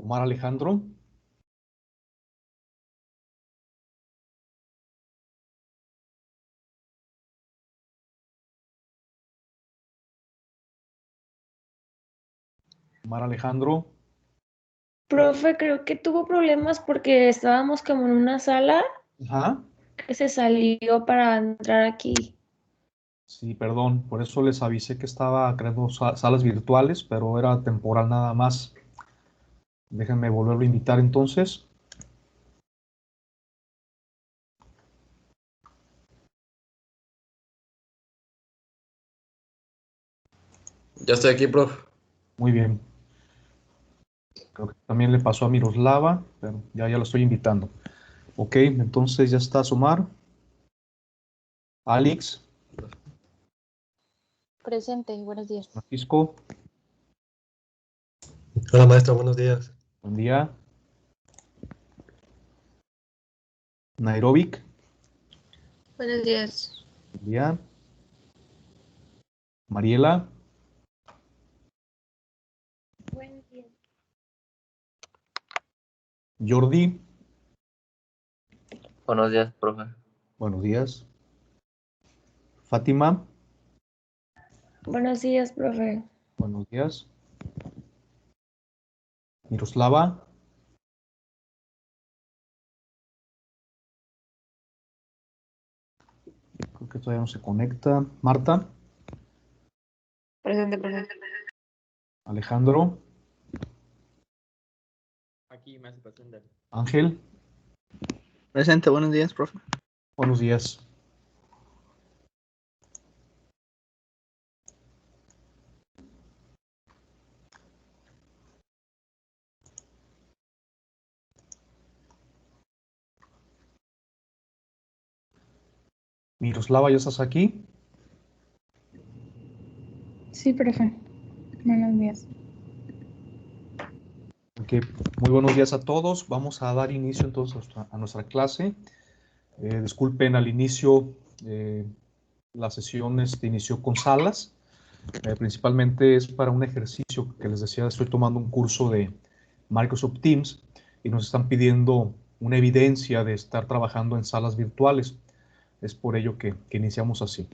Omar Alejandro. Omar Alejandro. Profe, creo que tuvo problemas porque estábamos como en una sala Ajá. que se salió para entrar aquí. Sí, perdón, por eso les avisé que estaba creando salas virtuales, pero era temporal nada más. Déjenme volverlo a invitar entonces. Ya estoy aquí, prof. Muy bien. Creo que también le pasó a Miroslava, pero ya lo estoy invitando. Ok, entonces ya está Omar. Alex, Presente, buenos días. Francisco, Hola, maestro, buenos días. buen día. Nairobic, Buenos días. buen día. Mariela, Buenos días. Jordi, Buenos días, profe. buenos días. Fátima, Buenos días, profe. buenos días. Miroslava, creo que todavía no se conecta. Marta, Presente, presente. Alejandro, Aquí me hace presente. Ángel, Presente, buenos días, profe. buenos días. Miroslava, ¿ya estás aquí? Sí, profe. Buenos días. Ok, muy buenos días a todos. Vamos a dar inicio entonces a nuestra clase. Disculpen al inicio, la sesión inició con salas. Principalmente es para un ejercicio que les decía, estoy tomando un curso de Microsoft Teams y nos están pidiendo una evidencia de estar trabajando en salas virtuales. Es por ello que iniciamos así.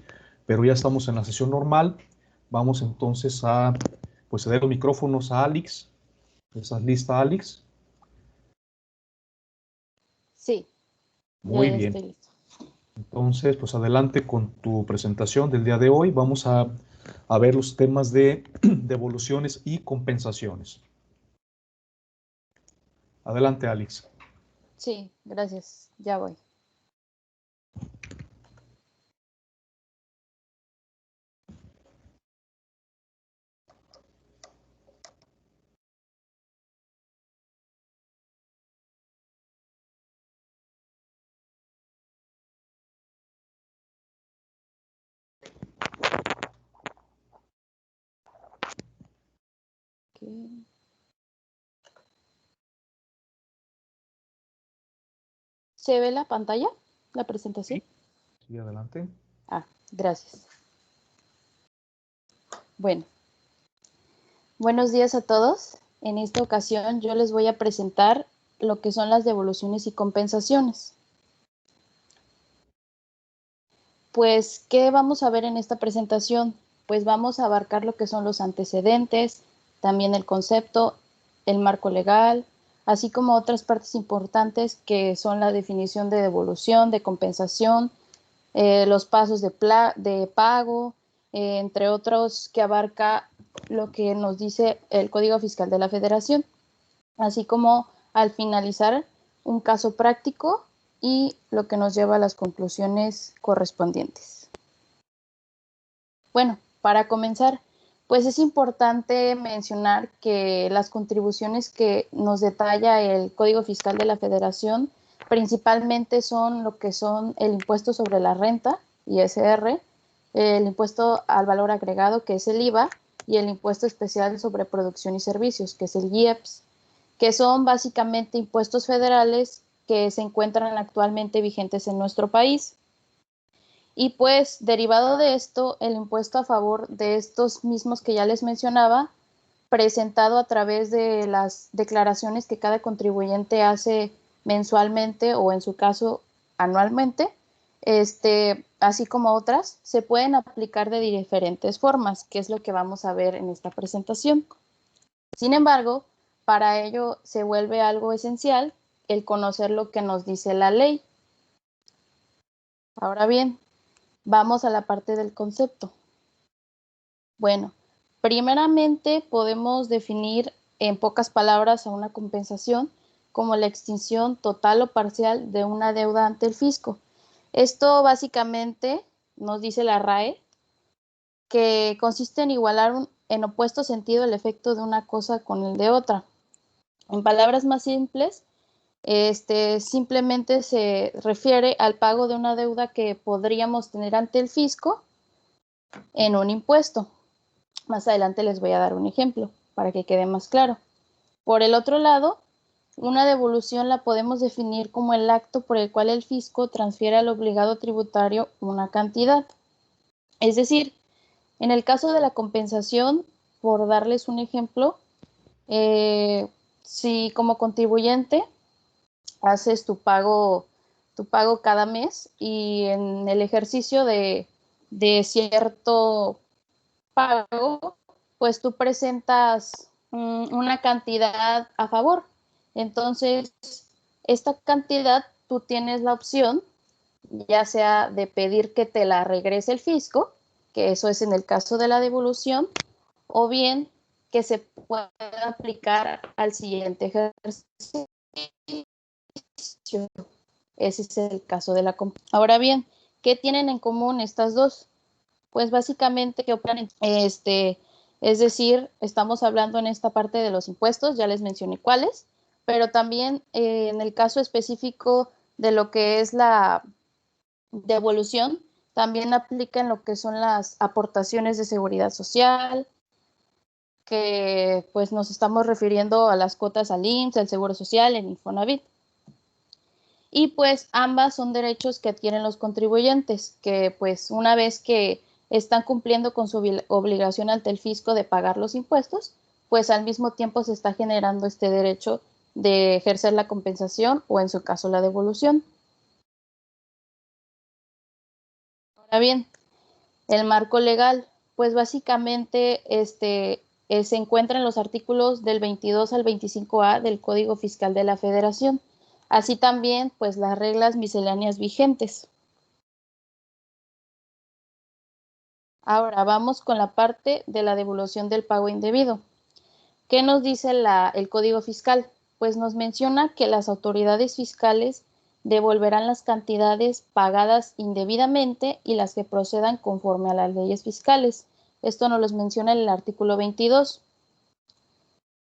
Pero ya estamos en la sesión normal. Vamos entonces a ceder los micrófonos a Alex. ¿Estás lista, Alex? Sí, Muy ya bien. estoy listo. Entonces, pues adelante con tu presentación del día de hoy. Vamos a ver los temas de devoluciones y compensaciones. Adelante, Alex. Sí, gracias. Ya voy. Okay. ¿Se ve la pantalla? ¿La presentación? Sí, adelante. Ah, gracias. Bueno, buenos días a todos. En esta ocasión yo les voy a presentar lo que son las devoluciones y compensaciones. Pues, ¿qué vamos a ver en esta presentación? Pues vamos a abarcar lo que son los antecedentes, también el concepto, el marco legal, así como otras partes importantes que son la definición de devolución, de compensación, los pasos de pago, entre otros que abarca lo que nos dice el Código Fiscal de la Federación, así como al finalizar un caso práctico y lo que nos lleva a las conclusiones correspondientes. Bueno, para comenzar, pues es importante mencionar que las contribuciones que nos detalla el Código Fiscal de la Federación principalmente son lo que son el impuesto sobre la renta, ISR, el impuesto al valor agregado, que es el IVA, y el impuesto especial sobre producción y servicios, que es el IEPS, que son básicamente impuestos federales que se encuentran actualmente vigentes en nuestro país. Y pues derivado de esto, el impuesto a favor de estos mismos que ya les mencionaba, presentado a través de las declaraciones que cada contribuyente hace mensualmente o en su caso anualmente, así como otras, se pueden aplicar de diferentes formas, que es lo que vamos a ver en esta presentación. Sin embargo, para ello se vuelve algo esencial el conocer lo que nos dice la ley. Ahora bien, vamos a la parte del concepto. Bueno, primeramente podemos definir en pocas palabras a una compensación como la extinción total o parcial de una deuda ante el fisco. Esto básicamente nos dice la RAE que consiste en igualar en opuesto sentido el efecto de una cosa con el de otra. En palabras más simples, simplemente se refiere al pago de una deuda que podríamos tener ante el fisco en un impuesto. Más adelante les voy a dar un ejemplo para que quede más claro. Por el otro lado, una devolución la podemos definir como el acto por el cual el fisco transfiere al obligado tributario una cantidad. Es decir, en el caso de la compensación, por darles un ejemplo, si como contribuyente haces tu pago cada mes y en el ejercicio de cierto pago, pues tú presentas una cantidad a favor. Entonces, esta cantidad tú tienes la opción, ya sea de pedir que te la regrese el fisco, que eso es en el caso de la devolución, o bien que se pueda aplicar al siguiente ejercicio. Ese es el caso de la compensación. Ahora bien, ¿qué tienen en común estas dos? Pues básicamente que operan, es decir, estamos hablando en esta parte de los impuestos, ya les mencioné cuáles, pero también en el caso específico de lo que es la devolución, también aplica en lo que son las aportaciones de seguridad social, que pues nos estamos refiriendo a las cuotas al IMSS, al Seguro Social, en Infonavit. Y pues ambas son derechos que adquieren los contribuyentes, que pues una vez que están cumpliendo con su obligación ante el fisco de pagar los impuestos, pues al mismo tiempo se está generando este derecho de ejercer la compensación o en su caso la devolución. Ahora bien, el marco legal, pues básicamente se encuentra en los artículos del 22 al 25A del Código Fiscal de la Federación. Así también, pues las reglas misceláneas vigentes. Ahora vamos con la parte de la devolución del pago indebido. ¿Qué nos dice el Código Fiscal? Pues nos menciona que las autoridades fiscales devolverán las cantidades pagadas indebidamente y las que procedan conforme a las leyes fiscales. Esto nos lo menciona en el artículo 22.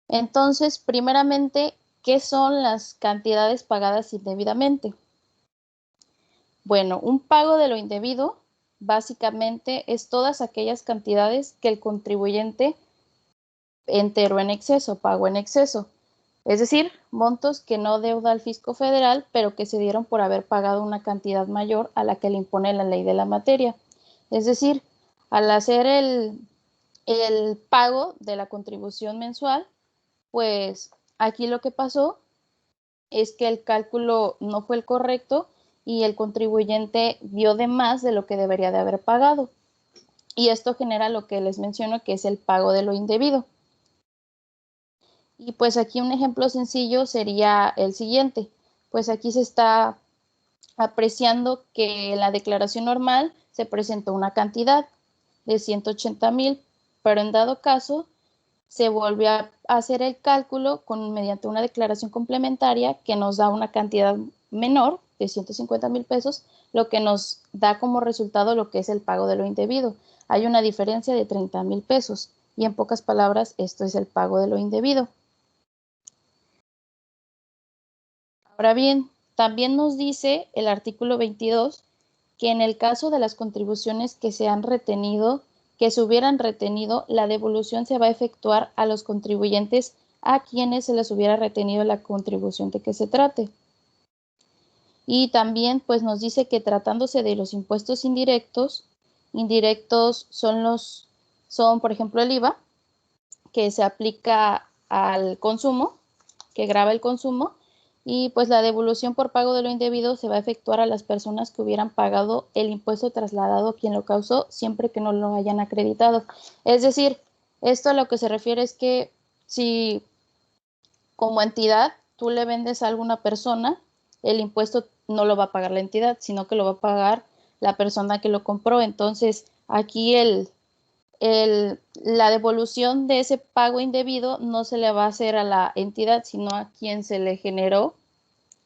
Entonces, primeramente, ¿qué son las cantidades pagadas indebidamente? Bueno, un pago de lo indebido básicamente es todas aquellas cantidades que el contribuyente enteró en exceso, pagó en exceso. Es decir, montos que no deuda al fisco federal, pero que se dieron por haber pagado una cantidad mayor a la que le impone la ley de la materia. Es decir, al hacer el pago de la contribución mensual, pues aquí lo que pasó es que el cálculo no fue el correcto y el contribuyente dio de más de lo que debería de haber pagado. Y esto genera lo que les menciono, que es el pago de lo indebido. Y pues aquí un ejemplo sencillo sería el siguiente. Pues aquí se está apreciando que en la declaración normal se presentó una cantidad de 180,000, pero en dado caso se volvió a hacer el cálculo mediante una declaración complementaria que nos da una cantidad menor de 150,000 pesos, lo que nos da como resultado lo que es el pago de lo indebido. Hay una diferencia de 30,000 pesos y en pocas palabras esto es el pago de lo indebido. Ahora bien, también nos dice el artículo 22 que en el caso de las contribuciones que se hubieran retenido, la devolución se va a efectuar a los contribuyentes a quienes se les hubiera retenido la contribución de que se trate. Y también pues nos dice que tratándose de los impuestos indirectos son por ejemplo el IVA, que se aplica al consumo, que grava el consumo, y pues la devolución por pago de lo indebido se va a efectuar a las personas que hubieran pagado el impuesto trasladado a quien lo causó, siempre que no lo hayan acreditado. Es decir, esto a lo que se refiere es que si como entidad tú le vendes a alguna persona, el impuesto no lo va a pagar la entidad, sino que lo va a pagar la persona que lo compró. Entonces, aquí la devolución de ese pago indebido no se le va a hacer a la entidad, sino a quien se le generó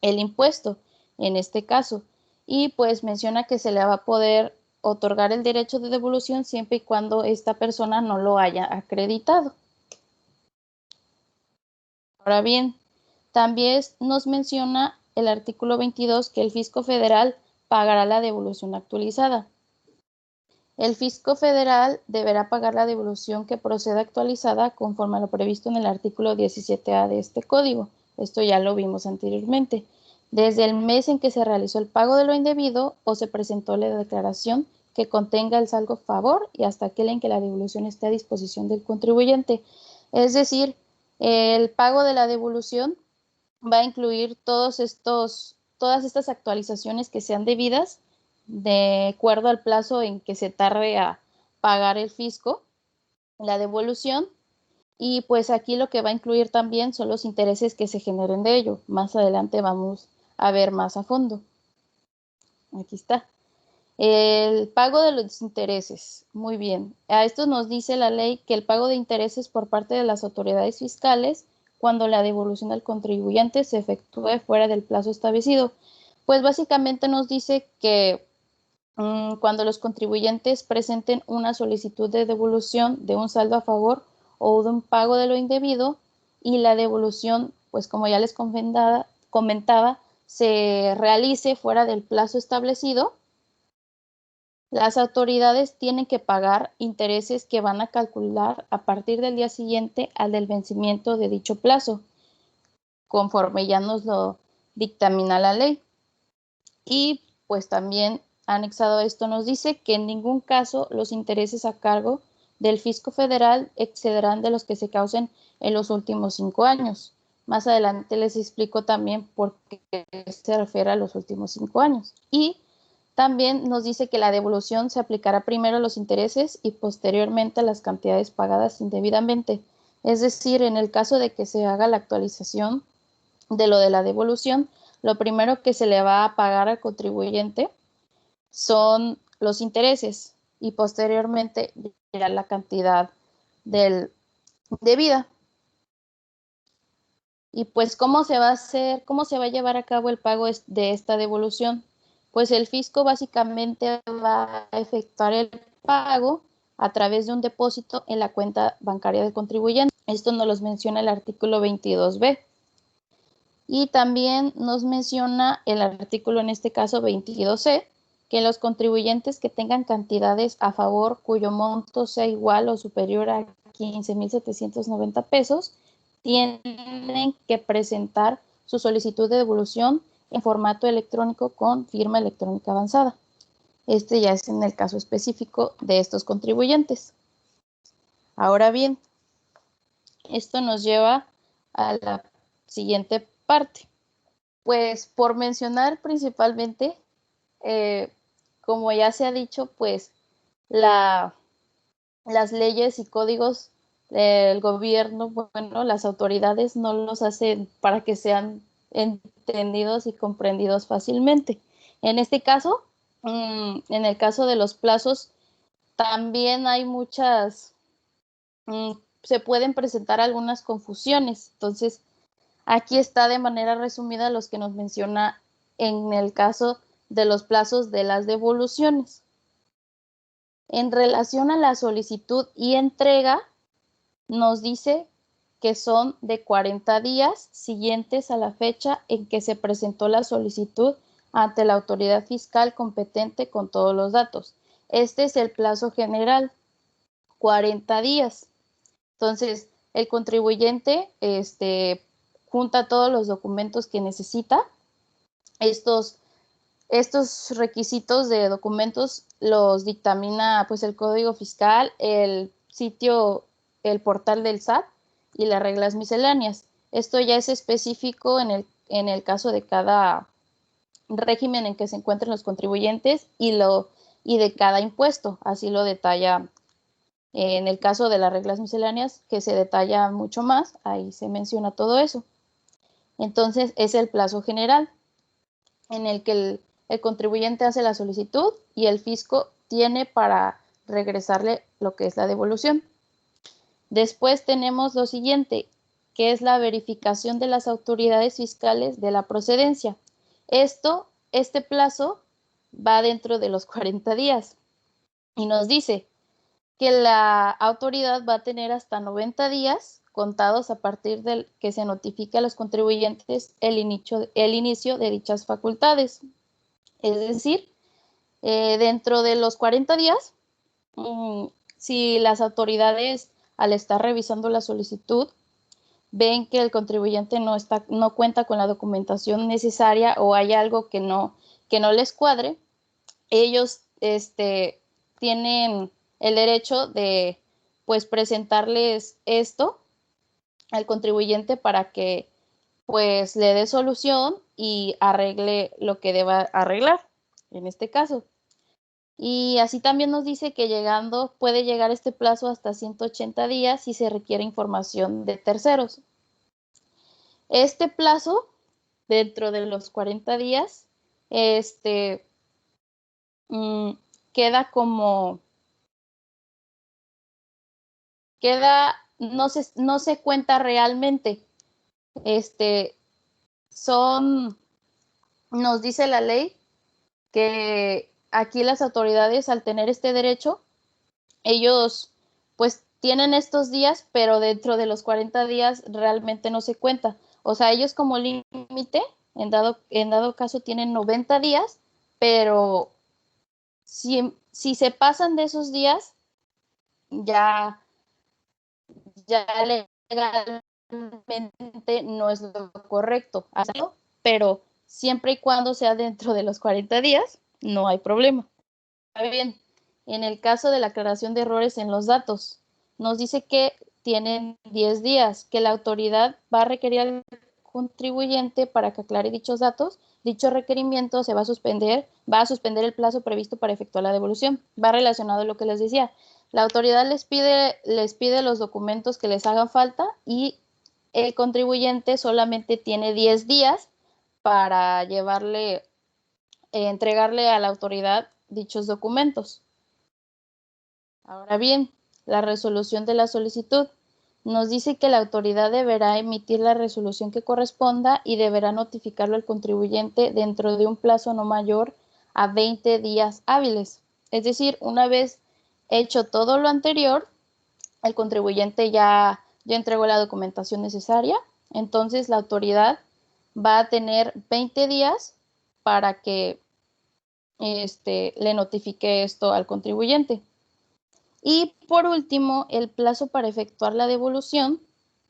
el impuesto, en este caso. Y pues menciona que se le va a poder otorgar el derecho de devolución siempre y cuando esta persona no lo haya acreditado. Ahora bien, también nos menciona el artículo 22 que el fisco federal pagará la devolución actualizada. El fisco federal deberá pagar la devolución que proceda actualizada conforme a lo previsto en el artículo 17A de este código. Esto ya lo vimos anteriormente. Desde el mes en que se realizó el pago de lo indebido o se presentó la declaración que contenga el saldo a favor y hasta aquel en que la devolución esté a disposición del contribuyente. Es decir, el pago de la devolución va a incluir todas estas actualizaciones que sean debidas de acuerdo al plazo en que se tarde a pagar el fisco la devolución, y pues aquí lo que va a incluir también son los intereses que se generen de ello. Más adelante vamos a ver más a fondo. Aquí está. El pago de los intereses. Muy bien. A esto nos dice la ley que el pago de intereses por parte de las autoridades fiscales cuando la devolución al contribuyente se efectúe fuera del plazo establecido. Pues básicamente nos dice que cuando los contribuyentes presenten una solicitud de devolución de un saldo a favor o de un pago de lo indebido y la devolución, pues como ya les comentaba, se realice fuera del plazo establecido, las autoridades tienen que pagar intereses que van a calcular a partir del día siguiente al del vencimiento de dicho plazo, conforme ya nos lo dictamina la ley. Y pues también anexado a esto nos dice que en ningún caso los intereses a cargo del fisco federal excederán de los que se causen en los últimos 5 años. Más adelante les explico también por qué se refiere a los últimos 5 años. Y también nos dice que la devolución se aplicará primero a los intereses y posteriormente a las cantidades pagadas indebidamente. Es decir, en el caso de que se haga la actualización de lo de la devolución, lo primero que se le va a pagar al contribuyente son los intereses y posteriormente ya la cantidad debida. Y pues, ¿cómo se va a hacer, cómo se va a llevar a cabo el pago de esta devolución? Pues el fisco básicamente va a efectuar el pago a través de un depósito en la cuenta bancaria del contribuyente. Esto nos lo menciona el artículo 22b. Y también nos menciona el artículo, en este caso 22c, que los contribuyentes que tengan cantidades a favor cuyo monto sea igual o superior a 15,790 pesos, tienen que presentar su solicitud de devolución en formato electrónico con firma electrónica avanzada. Este ya es en el caso específico de estos contribuyentes. Ahora bien, esto nos lleva a la siguiente parte. Pues por mencionar principalmente, como ya se ha dicho, pues las leyes y códigos del gobierno, bueno, las autoridades no los hacen para que sean entendidos y comprendidos fácilmente. En este caso, en el caso de los plazos, también hay se pueden presentar algunas confusiones. Entonces, aquí está de manera resumida los que nos menciona en el caso de los plazos de las devoluciones. En relación a la solicitud y entrega, nos dice que son de 40 días siguientes a la fecha en que se presentó la solicitud ante la autoridad fiscal competente con todos los datos. Este es el plazo general, 40 días. Entonces, el contribuyente junta todos los documentos que necesita. Estos requisitos de documentos los dictamina pues el Código Fiscal, el sitio el portal del SAT y las reglas misceláneas. Esto ya es específico en el caso de cada régimen en que se encuentren los contribuyentes y de cada impuesto. Así lo detalla en el caso de las reglas misceláneas, que se detalla mucho más, ahí se menciona todo eso. Entonces, es el plazo general en el que el contribuyente hace la solicitud y el fisco tiene para regresarle lo que es la devolución. Después tenemos lo siguiente, que es la verificación de las autoridades fiscales de la procedencia. Este plazo va dentro de los 40 días y nos dice que la autoridad va a tener hasta 90 días contados a partir del que se notifique a los contribuyentes el inicio de dichas facultades. Es decir, dentro de los 40 días, si las autoridades, al estar revisando la solicitud, ven que el contribuyente no cuenta con la documentación necesaria o hay algo que no les cuadre, ellos tienen el derecho de pues presentarles esto al contribuyente para que pues le dé solución y arregle lo que deba arreglar en este caso. Y así también nos dice que puede llegar este plazo hasta 180 días si se requiere información de terceros. Este plazo, dentro de los 40 días, queda no se cuenta realmente. Nos dice la ley que aquí las autoridades, al tener este derecho, ellos pues tienen estos días, pero dentro de los 40 días realmente no se cuenta. O sea, ellos como límite, en dado caso, tienen 90 días, pero si se pasan de esos días, ya legalmente no es lo correcto, pero siempre y cuando sea dentro de los 40 días, no hay problema. Bien, en el caso de la aclaración de errores en los datos, nos dice que tienen 10 días, que la autoridad va a requerir al contribuyente para que aclare dichos datos. Dicho requerimiento va a suspender el plazo previsto para efectuar la devolución. Va relacionado a lo que les decía. La autoridad les pide los documentos que les hagan falta y el contribuyente solamente tiene 10 días para entregarle a la autoridad dichos documentos. Ahora bien, la resolución de la solicitud nos dice que la autoridad deberá emitir la resolución que corresponda y deberá notificarlo al contribuyente dentro de un plazo no mayor a 20 días hábiles. Es decir, una vez hecho todo lo anterior, el contribuyente ya entregó la documentación necesaria, entonces la autoridad va a tener 20 días para que le notifique esto al contribuyente. Y por último, el plazo para efectuar la devolución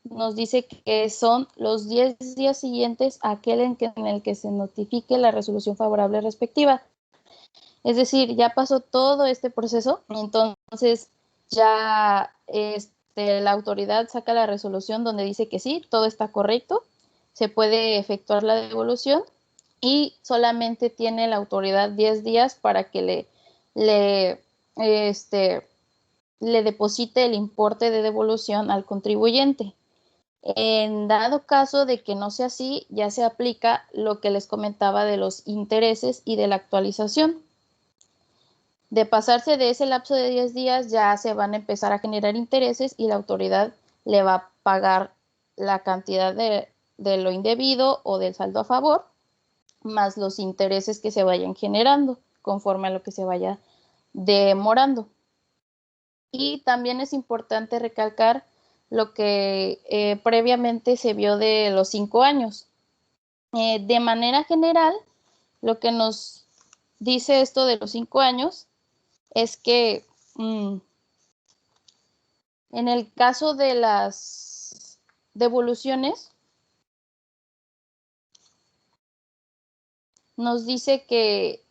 nos dice que son los 10 días siguientes a aquel en el que se notifique la resolución favorable respectiva. Es decir, ya pasó todo este proceso, entonces ya la autoridad saca la resolución donde dice que sí, todo está correcto, se puede efectuar la devolución y solamente tiene la autoridad 10 días para que le deposite el importe de devolución al contribuyente. En dado caso de que no sea así, ya se aplica lo que les comentaba de los intereses y de la actualización. De pasarse de ese lapso de 10 días, ya se van a empezar a generar intereses y la autoridad le va a pagar la cantidad de lo indebido o del saldo a favor, más los intereses que se vayan generando conforme a lo que se vaya demorando. Y también es importante recalcar lo que previamente se vio de los 5 años. De manera general, lo que nos dice esto de los 5 años es que en el caso de las devoluciones, nos dice que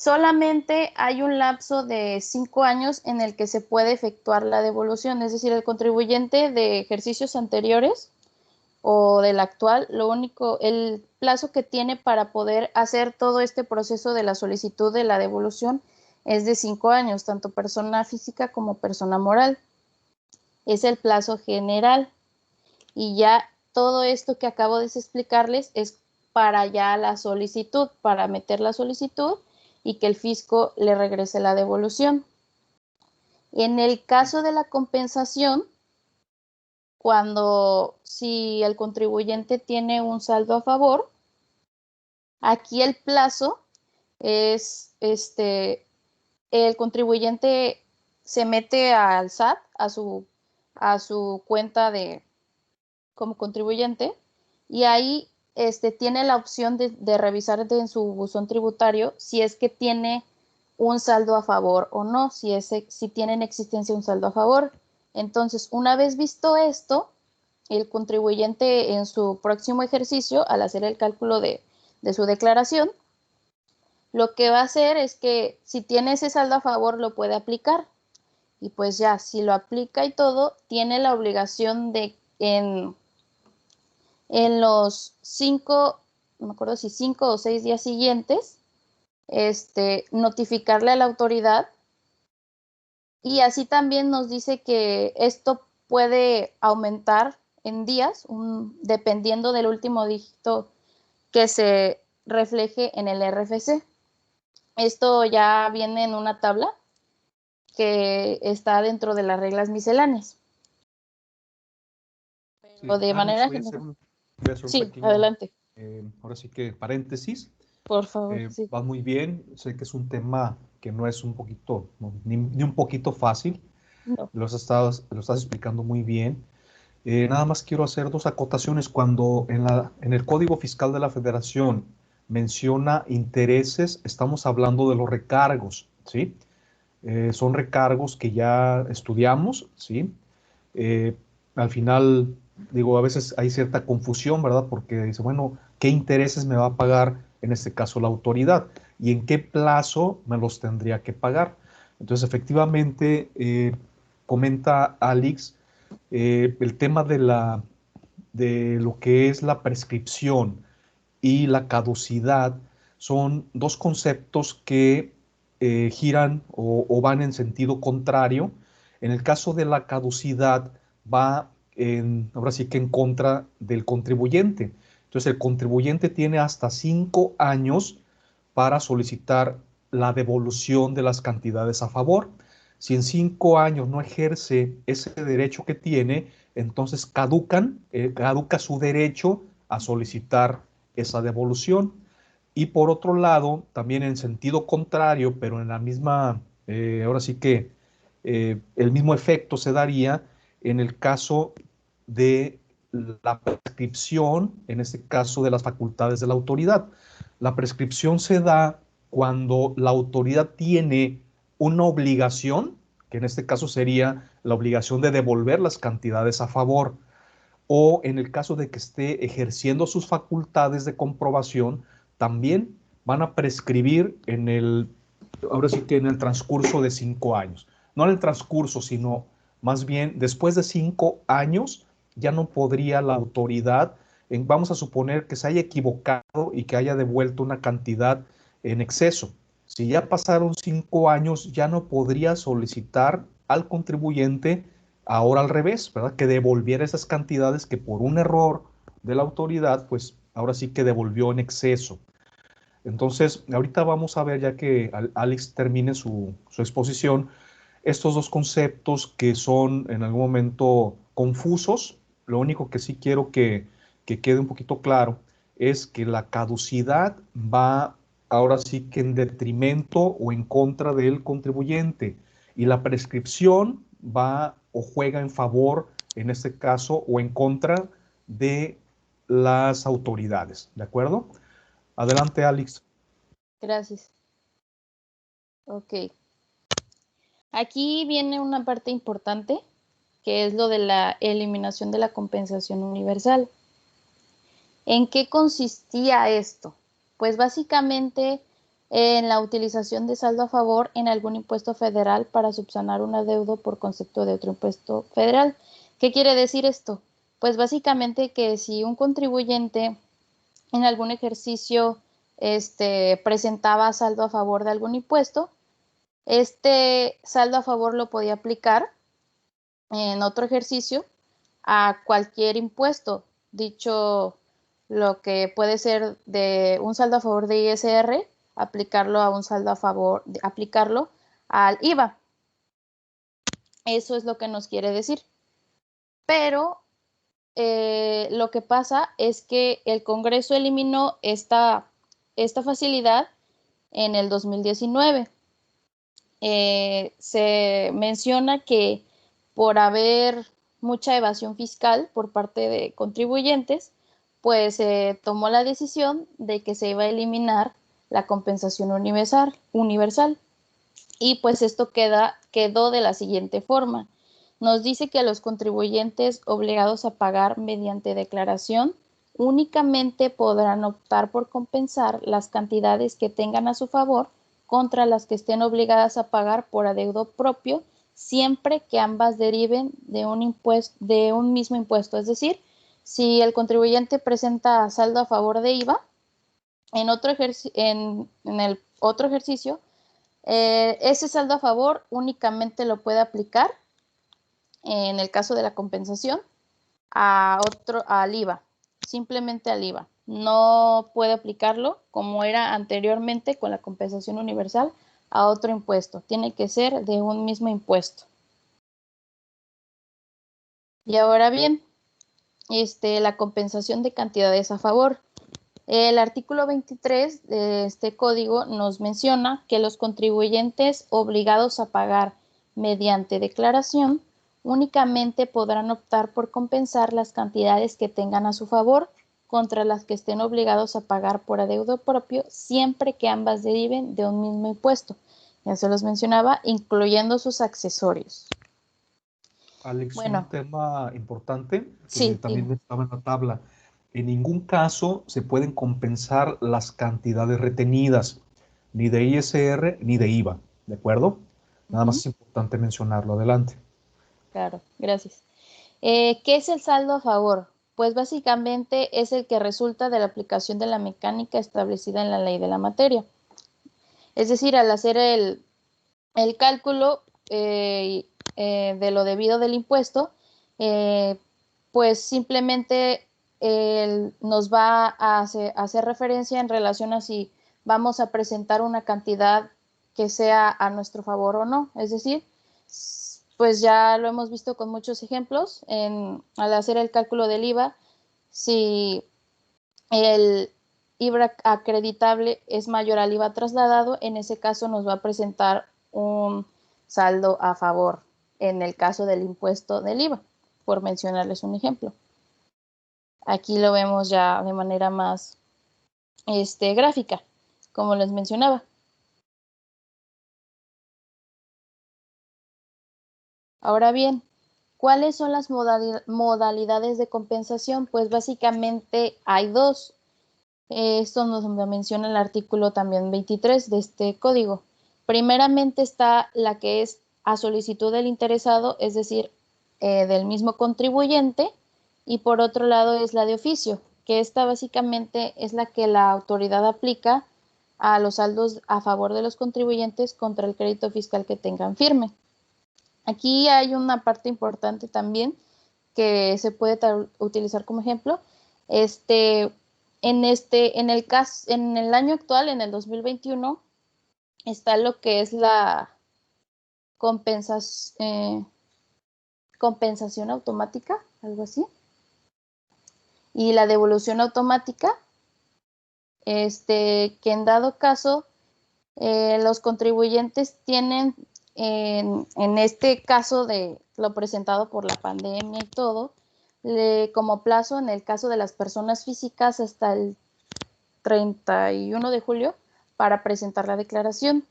solamente hay un lapso de 5 años en el que se puede efectuar la devolución, es decir, el contribuyente de ejercicios anteriores o del actual, el plazo que tiene para poder hacer todo este proceso de la solicitud de la devolución es de 5 años, tanto persona física como persona moral. Es el plazo general. Y ya todo esto que acabo de explicarles es para ya la solicitud, para meter la solicitud y que el fisco le regrese la devolución. En el caso de la compensación, si el contribuyente tiene un saldo a favor, aquí el plazo es, el contribuyente se mete al SAT, a su cuenta como contribuyente, y ahí tiene la opción de revisar en su buzón tributario si es que tiene un saldo a favor o no, si tiene en existencia un saldo a favor. Entonces, una vez visto esto, el contribuyente en su próximo ejercicio, al hacer el cálculo de su declaración, lo que va a hacer es que si tiene ese saldo a favor lo puede aplicar. Y pues ya, si lo aplica y todo, tiene la obligación de en los 5, no me acuerdo si 5 o 6 días siguientes, notificarle a la autoridad. Y así también nos dice que esto puede aumentar en días, dependiendo del último dígito que se refleje en el RFC. Esto ya viene en una tabla que está dentro de las reglas misceláneas. Pero de manera general. Voy a hacer un Sí, pequeño, adelante. ahora sí que paréntesis. Por favor, sí. Va muy bien. Sé que es un tema que no es un poquito, ni un poquito fácil. No. Lo estás explicando muy bien. Nada más quiero hacer 2 acotaciones. Cuando en el Código Fiscal de la Federación menciona intereses, estamos hablando de los recargos, ¿sí? Son recargos que ya estudiamos, ¿sí? Al final, digo, a veces hay cierta confusión, ¿verdad? Porque dice, bueno, ¿qué intereses me va a pagar en este caso la autoridad? ¿Y en qué plazo me los tendría que pagar? Entonces, efectivamente, comenta Alex, el tema de lo que es la prescripción y la caducidad son 2 conceptos que giran o van en sentido contrario. En el caso de la caducidad va ahora sí que en contra del contribuyente. Entonces el contribuyente tiene hasta 5 años para solicitar la devolución de las cantidades a favor. Si en 5 años no ejerce ese derecho que tiene, entonces caduca su derecho a solicitar esa devolución. Y por otro lado, también en sentido contrario, pero en la misma, ahora sí que el mismo efecto se daría en el caso de la prescripción, en este caso de las facultades de la autoridad. La prescripción se da cuando la autoridad tiene una obligación, que en este caso sería la obligación de devolver las cantidades a favor, o en el caso de que esté ejerciendo sus facultades de comprobación, también van a prescribir ahora sí que en el transcurso de 5 años. No en el transcurso, sino más bien después de 5 años ya no podría la autoridad, vamos a suponer que se haya equivocado y que haya devuelto una cantidad en exceso. Si ya pasaron 5 años, ya no podría solicitar al contribuyente ahora al revés, ¿verdad? Que devolviera esas cantidades que por un error de la autoridad, pues ahora sí que devolvió en exceso. Entonces, ahorita vamos a ver, ya que Alex termine su exposición, estos 2 conceptos que son en algún momento confusos. Lo único que sí quiero que quede un poquito claro es que la caducidad va ahora sí que en detrimento o en contra del contribuyente, y la prescripción va o juega en favor, en este caso, o en contra de las autoridades. ¿De acuerdo? Adelante, Alex. Gracias. Ok. Aquí viene una parte importante, que es lo de la eliminación de la compensación universal. ¿En qué consistía esto? Pues básicamente en la utilización de saldo a favor en algún impuesto federal para subsanar un adeudo por concepto de otro impuesto federal. ¿Qué quiere decir esto? Pues básicamente que si un contribuyente en algún ejercicio presentaba saldo a favor de algún impuesto, este saldo a favor lo podía aplicar en otro ejercicio a cualquier impuesto. Dicho, lo que puede ser de un saldo a favor de ISR, aplicarlo a un saldo a favor, aplicarlo al IVA. Eso es lo que nos quiere decir. Pero lo que pasa es que el Congreso eliminó esta facilidad en el 2019. Se menciona que por haber mucha evasión fiscal por parte de contribuyentes, pues se tomó la decisión de que se iba a eliminar la compensación universal. Y pues esto quedó de la siguiente forma. Nos dice que los contribuyentes obligados a pagar mediante declaración únicamente podrán optar por compensar las cantidades que tengan a su favor contra las que estén obligadas a pagar por adeudo propio, siempre que ambas deriven de un mismo impuesto. Es decir, si el contribuyente presenta saldo a favor de IVA, en el otro ejercicio, ese saldo a favor únicamente lo puede aplicar, en el caso de la compensación, al IVA, simplemente al IVA. No puede aplicarlo como era anteriormente con la compensación universal a otro impuesto. Tiene que ser de un mismo impuesto. Y ahora bien, la compensación de cantidades a favor. El artículo 23 de este código nos menciona que los contribuyentes obligados a pagar mediante declaración únicamente podrán optar por compensar las cantidades que tengan a su favor contra las que estén obligados a pagar por adeudo propio, siempre que ambas deriven de un mismo impuesto. Ya se los mencionaba, incluyendo sus accesorios. Alex, Bueno, un tema importante que sí, también dime. estaba en la tabla. En ningún caso se pueden compensar las cantidades retenidas, ni de ISR ni de IVA, ¿de acuerdo? Nada más es importante mencionarlo. Adelante. Claro, gracias. ¿Qué es el saldo a favor? Pues básicamente es el que resulta de la aplicación de la mecánica establecida en la ley de la materia. Es decir, al hacer el cálculo de lo debido del impuesto, pues simplemente nos va a hacer referencia en relación a si vamos a presentar una cantidad que sea a nuestro favor o no. Es decir, pues ya lo hemos visto con muchos ejemplos, al hacer el cálculo del IVA, si el IVA acreditable es mayor al IVA trasladado, en ese caso nos va a presentar un saldo a favor en el caso del impuesto del IVA, por mencionarles un ejemplo. Aquí lo vemos ya de manera más gráfica, como les mencionaba. Ahora bien, ¿cuáles son las modalidades de compensación? Pues básicamente hay dos. Esto nos lo menciona el artículo también 23 de este código. Primeramente está la que es a solicitud del interesado, es decir, del mismo contribuyente, y por otro lado es la de oficio, que esta básicamente es la que la autoridad aplica a los saldos a favor de los contribuyentes contra el crédito fiscal que tengan firme. Aquí hay una parte importante también que se puede utilizar como ejemplo. En el año actual, en el 2021, está lo que es la compensación automática, algo así, y la devolución automática, que en dado caso los contribuyentes tienen, en este caso de lo presentado por la pandemia y todo, como plazo en el caso de las personas físicas hasta el 31 de julio para presentar la declaración.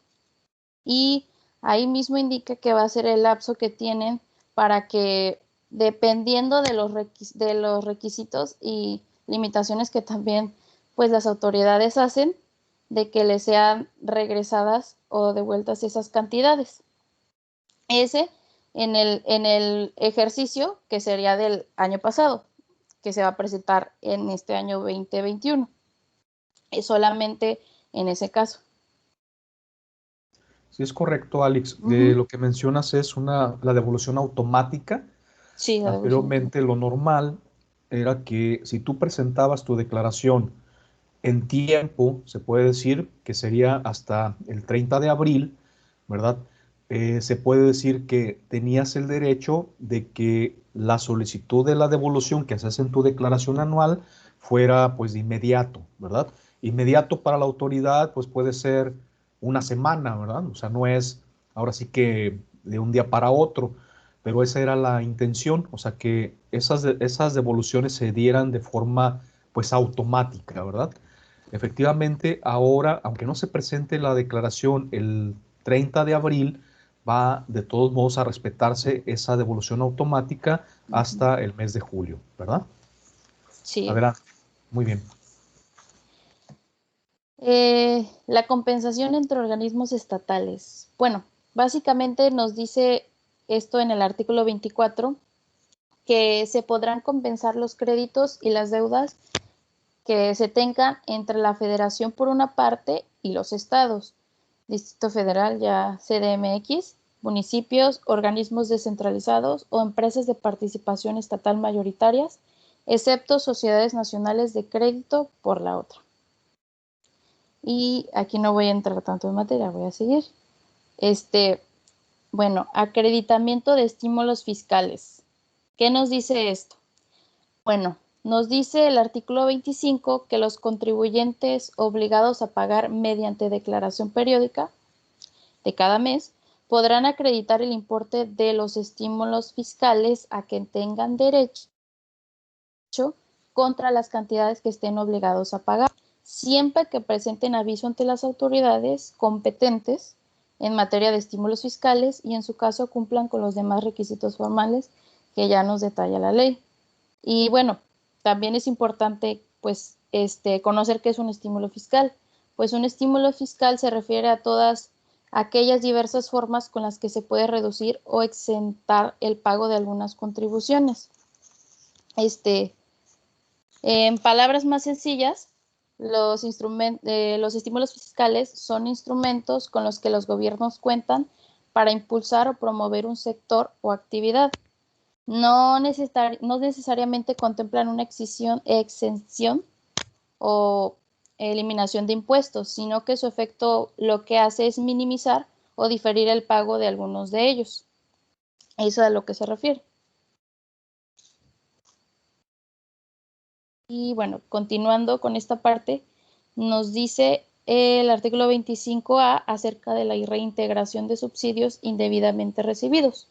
Y ahí mismo indica que va a ser el lapso que tienen para que, dependiendo de los requisitos y limitaciones que también pues las autoridades hacen, de que le sean regresadas o devueltas esas cantidades. Ese en el ejercicio que sería del año pasado, que se va a presentar en este año 2021. Es solamente en ese caso. Sí, es correcto, Alex. Lo que mencionas es la devolución automática. Sí, la devolución. Anteriormente lo normal era que si tú presentabas tu declaración en tiempo, se puede decir que sería hasta el 30 de abril, ¿verdad? Se puede decir que tenías el derecho de que la solicitud de la devolución que haces en tu declaración anual fuera pues de inmediato, ¿verdad? Inmediato para la autoridad pues puede ser una semana, ¿verdad? O sea, no es ahora sí que de un día para otro, pero esa era la intención, o sea, que esas devoluciones se dieran de forma pues automática, ¿verdad? Efectivamente, ahora, aunque no se presente la declaración el 30 de abril, va de todos modos a respetarse esa devolución automática hasta el mes de julio, ¿verdad? Sí. Adelante. Muy bien. La compensación entre organismos estatales. Bueno, básicamente nos dice esto en el artículo 24, que se podrán compensar los créditos y las deudas que se tengan entre la federación por una parte y los estados, Distrito Federal, ya CDMX, municipios, organismos descentralizados o empresas de participación estatal mayoritarias, excepto sociedades nacionales de crédito por la otra. Y aquí no voy a entrar tanto en materia, voy a seguir. Bueno, acreditamiento de estímulos fiscales. ¿Qué nos dice esto? Bueno, nos dice el artículo 25 que los contribuyentes obligados a pagar mediante declaración periódica de cada mes podrán acreditar el importe de los estímulos fiscales a que tengan derecho contra las cantidades que estén obligados a pagar, siempre que presenten aviso ante las autoridades competentes en materia de estímulos fiscales y en su caso cumplan con los demás requisitos formales que ya nos detalla la ley. Y bueno, también es importante pues conocer qué es un estímulo fiscal. Pues un estímulo fiscal se refiere a todas aquellas diversas formas con las que se puede reducir o exentar el pago de algunas contribuciones. En palabras más sencillas, los estímulos fiscales son instrumentos con los que los gobiernos cuentan para impulsar o promover un sector o actividad. No necesariamente contemplan una exención o eliminación de impuestos, sino que su efecto lo que hace es minimizar o diferir el pago de algunos de ellos. Eso es a lo que se refiere. Y bueno, continuando con esta parte, nos dice el artículo 25A acerca de la reintegración de subsidios indebidamente recibidos.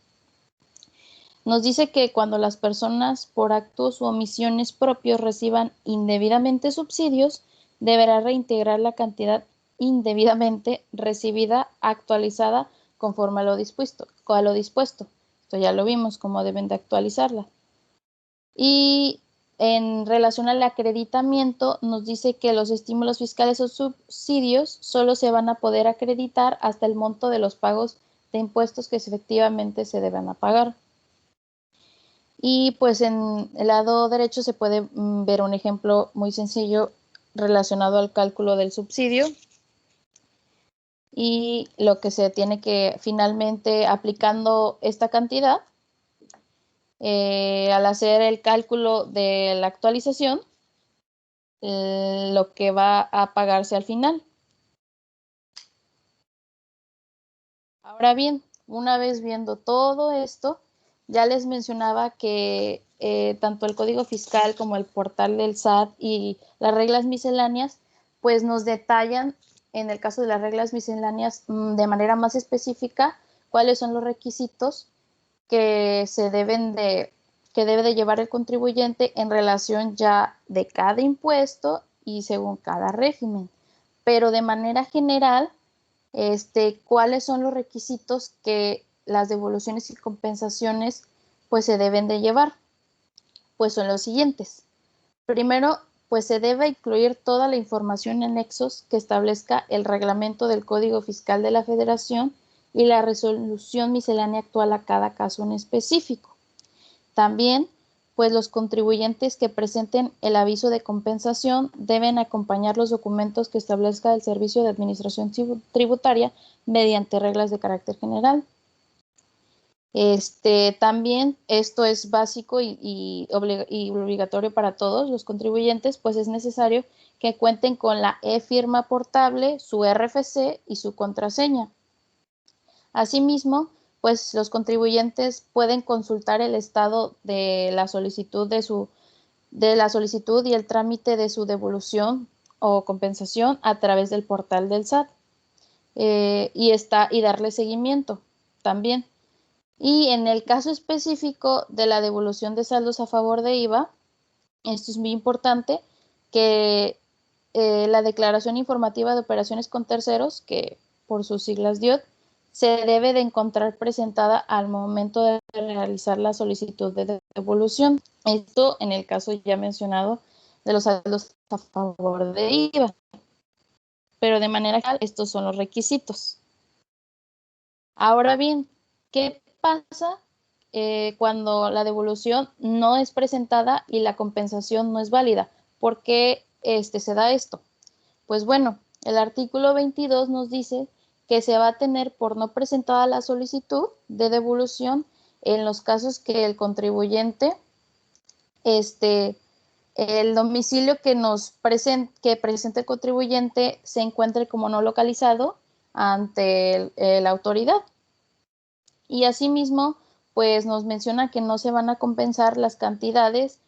Nos dice que cuando las personas por actos u omisiones propios reciban indebidamente subsidios, deberá reintegrar la cantidad indebidamente recibida actualizada conforme a lo dispuesto. Esto ya lo vimos, cómo deben de actualizarla. Y en relación al acreditamiento, nos dice que los estímulos fiscales o subsidios solo se van a poder acreditar hasta el monto de los pagos de impuestos que efectivamente se deban a pagar. Y pues en el lado derecho se puede ver un ejemplo muy sencillo relacionado al cálculo del subsidio y lo que se tiene que finalmente aplicando esta cantidad. Al hacer el cálculo de la actualización, lo que va a pagarse al final. Ahora bien, una vez viendo todo esto, ya les mencionaba que tanto el Código Fiscal como el portal del SAT y las reglas misceláneas, pues nos detallan, en el caso de las reglas misceláneas, de manera más específica, cuáles son los requisitos que debe de llevar el contribuyente en relación ya de cada impuesto y según cada régimen. Pero de manera general, cuáles son los requisitos que las devoluciones y compensaciones pues se deben de llevar. Pues son los siguientes. Primero, pues se debe incluir toda la información en anexos que establezca el reglamento del Código Fiscal de la Federación y la resolución miscelánea actual a cada caso en específico. También, pues los contribuyentes que presenten el aviso de compensación deben acompañar los documentos que establezca el Servicio de Administración Tributaria mediante reglas de carácter general. También esto es básico y obligatorio para todos los contribuyentes, pues es necesario que cuenten con la e-firma portable, su RFC y su contraseña. Asimismo, pues los contribuyentes pueden consultar el estado de la solicitud y el trámite de su devolución o compensación a través del portal del SAT y darle seguimiento también. Y en el caso específico de la devolución de saldos a favor de IVA, esto es muy importante, que la declaración informativa de operaciones con terceros, que por sus siglas DIOT, se debe de encontrar presentada al momento de realizar la solicitud de devolución. Esto en el caso ya mencionado de los saldos a favor de IVA. Pero de manera general, estos son los requisitos. Ahora bien, ¿qué pasa cuando la devolución no es presentada y la compensación no es válida? ¿Por qué se da esto? Pues bueno, el artículo 22 nos dice que se va a tener por no presentada la solicitud de devolución en los casos que el contribuyente, el domicilio que presente el contribuyente se encuentre como no localizado ante la autoridad. Y asimismo, pues nos menciona que no se van a compensar las cantidades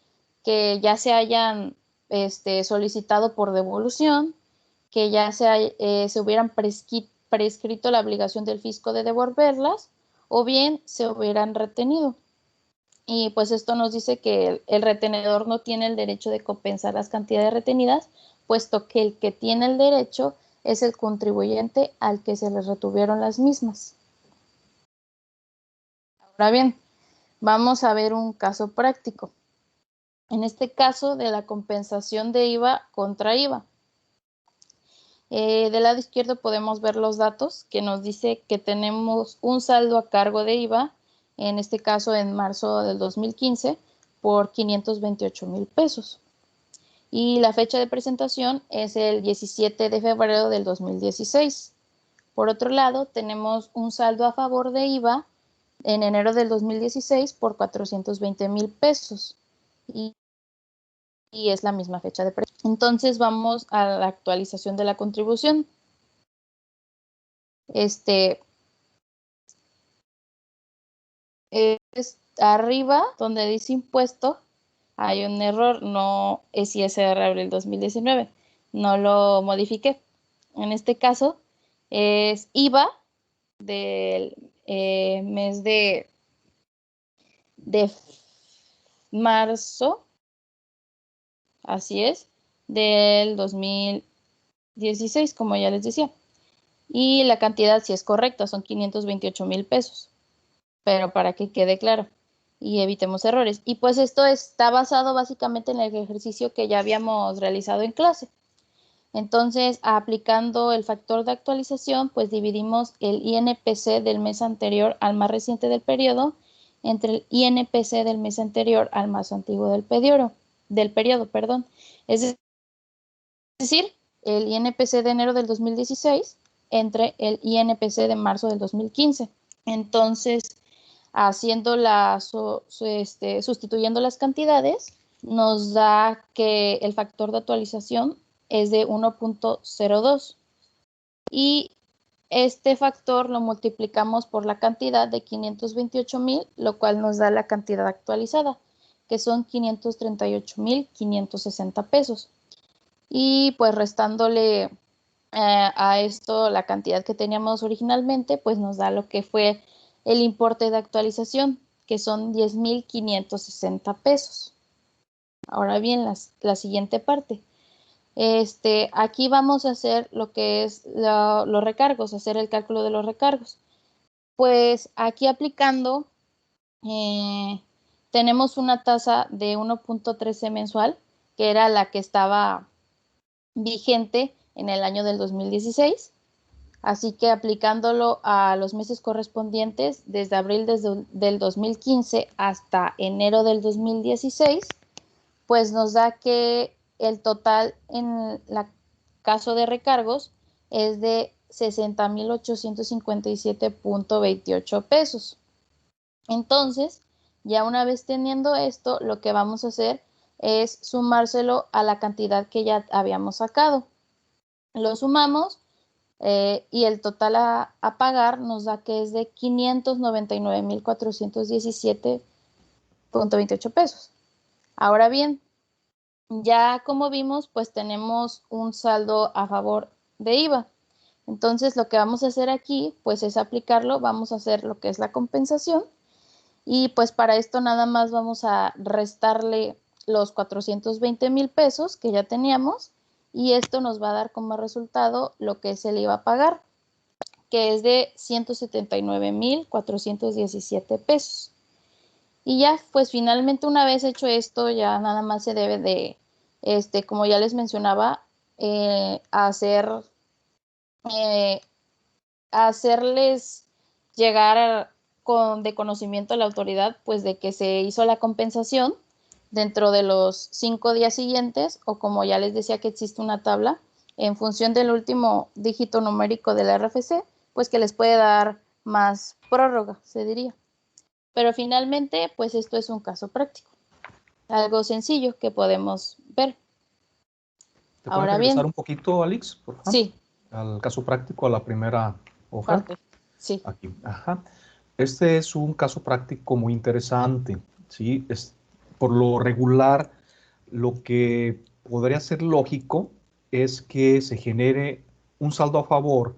que ya se hayan solicitado por devolución, que ya se hubieran prescrito la obligación del fisco de devolverlas o bien se hubieran retenido. Y pues esto nos dice que el retenedor no tiene el derecho de compensar las cantidades retenidas, puesto que el que tiene el derecho es el contribuyente al que se le retuvieron las mismas. Ahora bien, vamos a ver un caso práctico. En este caso de la compensación de IVA contra IVA. Del lado izquierdo podemos ver los datos que nos dice que tenemos un saldo a cargo de IVA, en este caso en marzo del 2015, por 528,000 pesos. Y la fecha de presentación es el 17 de febrero del 2016. Por otro lado, tenemos un saldo a favor de IVA en enero del 2016 por 420,000 pesos. Y es la misma fecha de presentación. Entonces vamos a la actualización de la contribución. Arriba, donde dice impuesto, hay un error, no es ISR abril 2019, no lo modifiqué. En este caso es IVA del mes de marzo, así es, del 2016, como ya les decía. Y la cantidad sí es correcta, son 528,000 pesos, pero para que quede claro y evitemos errores. Y pues esto está basado básicamente en el ejercicio que ya habíamos realizado en clase. Entonces, aplicando el factor de actualización, pues dividimos el INPC del mes anterior al más reciente del periodo entre el INPC del mes anterior al más antiguo del periodo. Es decir, el INPC de enero del 2016 entre el INPC de marzo del 2015. Entonces, sustituyendo las cantidades, nos da que el factor de actualización es de 1.02 y este factor lo multiplicamos por la cantidad de 528,000, lo cual nos da la cantidad actualizada, que son 538,560 pesos. Y pues restándole a esto la cantidad que teníamos originalmente, pues nos da lo que fue el importe de actualización, que son 10,560 pesos. Ahora bien, la siguiente parte. Aquí vamos a hacer lo que es los recargos, hacer el cálculo de los recargos. Pues aquí aplicando, tenemos una tasa de 1.13 mensual, que era la que estaba vigente en el año del 2016. Así que aplicándolo a los meses correspondientes, desde abril del 2015 hasta enero del 2016, pues nos da que el total en el caso de recargos es de 60,857.28 pesos. Entonces, ya una vez teniendo esto, lo que vamos a hacer es sumárselo a la cantidad que ya habíamos sacado. Lo sumamos y el total a pagar nos da que es de 599,417.28 pesos. Ahora bien, ya como vimos, pues tenemos un saldo a favor de IVA. Entonces, lo que vamos a hacer aquí, pues es aplicarlo, vamos a hacer lo que es la compensación. Y pues para esto nada más vamos a restarle los 420,000 pesos que ya teníamos y esto nos va a dar como resultado lo que se le iba a pagar, que es de 179,417 pesos. Y ya, pues finalmente una vez hecho esto, ya nada más se debe de, como ya les mencionaba, hacerles llegar de conocimiento a la autoridad, pues de que se hizo la compensación dentro de los 5 días siguientes, o como ya les decía que existe una tabla, en función del último dígito numérico del RFC, pues que les puede dar más prórroga, se diría. Pero finalmente, pues esto es un caso práctico, algo sencillo que podemos ver. ¿Te puedes Ahora regresar bien, un poquito, Alex, por favor? sí, Al caso práctico, a la primera hoja. parte, sí. Aquí, ajá. Este es un caso práctico muy interesante, ¿sí? Por lo regular, lo que podría ser lógico es que se genere un saldo a favor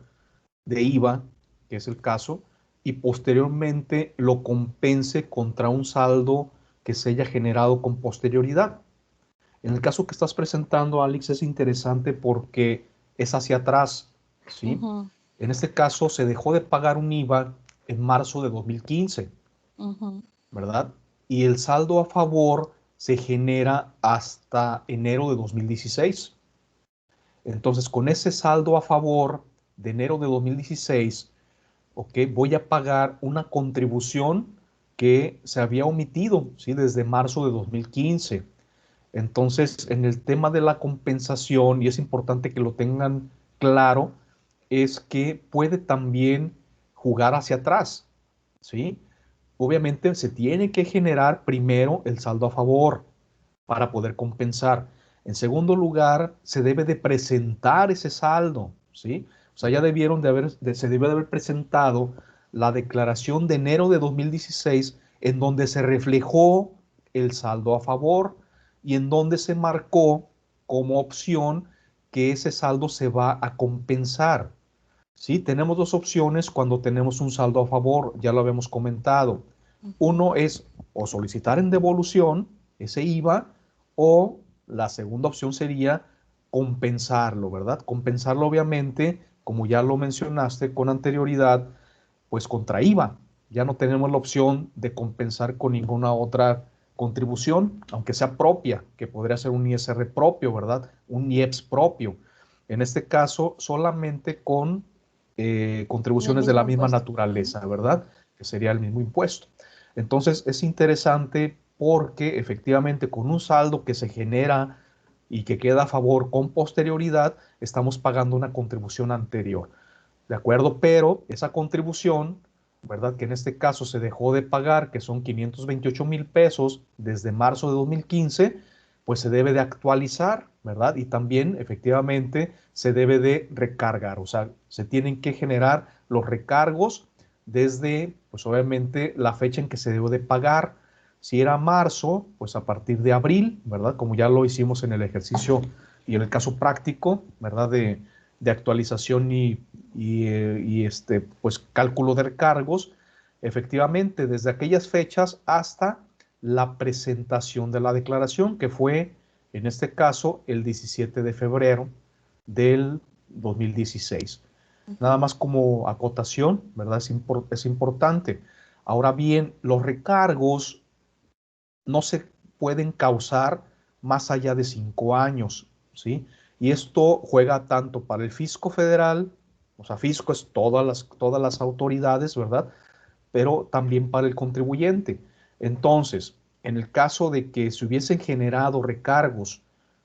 de IVA, que es el caso, y posteriormente lo compense contra un saldo que se haya generado con posterioridad. En el caso que estás presentando, Alex, es interesante porque es hacia atrás, ¿sí? Uh-huh. En este caso se dejó de pagar un IVA en marzo de 2015, Uh-huh. ¿verdad? Y el saldo a favor se genera hasta enero de 2016. Entonces, con ese saldo a favor de enero de 2016, ¿ok? Voy a pagar una contribución que se había omitido, ¿sí? Desde marzo de 2015. Entonces, en el tema de la compensación, y es importante que lo tengan claro, es que puede también jugar hacia atrás, ¿sí? Obviamente se tiene que generar primero el saldo a favor para poder compensar. En segundo lugar, se debe de presentar ese saldo, ¿sí? O sea, ya se debe de haber presentado la declaración de enero de 2016 en donde se reflejó el saldo a favor y en donde se marcó como opción que ese saldo se va a compensar. Sí, tenemos dos opciones cuando tenemos un saldo a favor, ya lo habíamos comentado. Uno es o solicitar en devolución ese IVA o la segunda opción sería compensarlo, ¿verdad? Compensarlo obviamente, como ya lo mencionaste con anterioridad, pues contra IVA. Ya no tenemos la opción de compensar con ninguna otra contribución, aunque sea propia, que podría ser un ISR propio, ¿verdad? Un IEPS propio. En este caso, solamente con contribuciones de la misma naturaleza, ¿verdad? Que sería el mismo impuesto. Entonces, es interesante porque efectivamente con un saldo que se genera y que queda a favor con posterioridad, estamos pagando una contribución anterior. ¿De acuerdo? Pero esa contribución, ¿verdad? Que en este caso se dejó de pagar, que son 528,000 pesos desde marzo de 2015, pues se debe de actualizar, ¿verdad? Y también efectivamente se debe de recargar, o sea, se tienen que generar los recargos desde, pues obviamente, la fecha en que se debe de pagar. Si era marzo, pues a partir de abril, ¿verdad? Como ya lo hicimos en el ejercicio y en el caso práctico, ¿verdad? De actualización y pues cálculo de recargos, efectivamente, desde aquellas fechas hasta la presentación de la declaración, que fue, en este caso, el 17 de febrero del 2016. Nada más como acotación, ¿verdad? Es importante. Ahora bien, los recargos no se pueden causar más allá de 5 años, ¿sí? Y esto juega tanto para el fisco federal, o sea, fisco es todas las autoridades, ¿verdad? Pero también para el contribuyente. Entonces, en el caso de que se hubiesen generado recargos,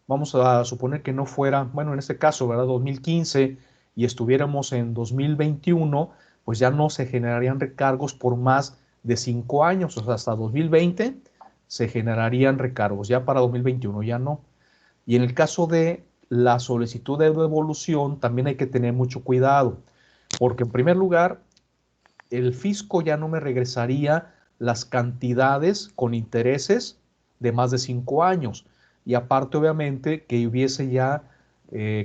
vamos a suponer que no fuera, bueno, en este caso, ¿verdad? 2015 y estuviéramos en 2021, pues ya no se generarían recargos por más de 5 años, o sea, hasta 2020 se generarían recargos, ya para 2021 ya no. Y en el caso de la solicitud de devolución, también hay que tener mucho cuidado, porque en primer lugar, el fisco ya no me regresaría las cantidades con intereses de más de 5 años. Y aparte, obviamente, que hubiese ya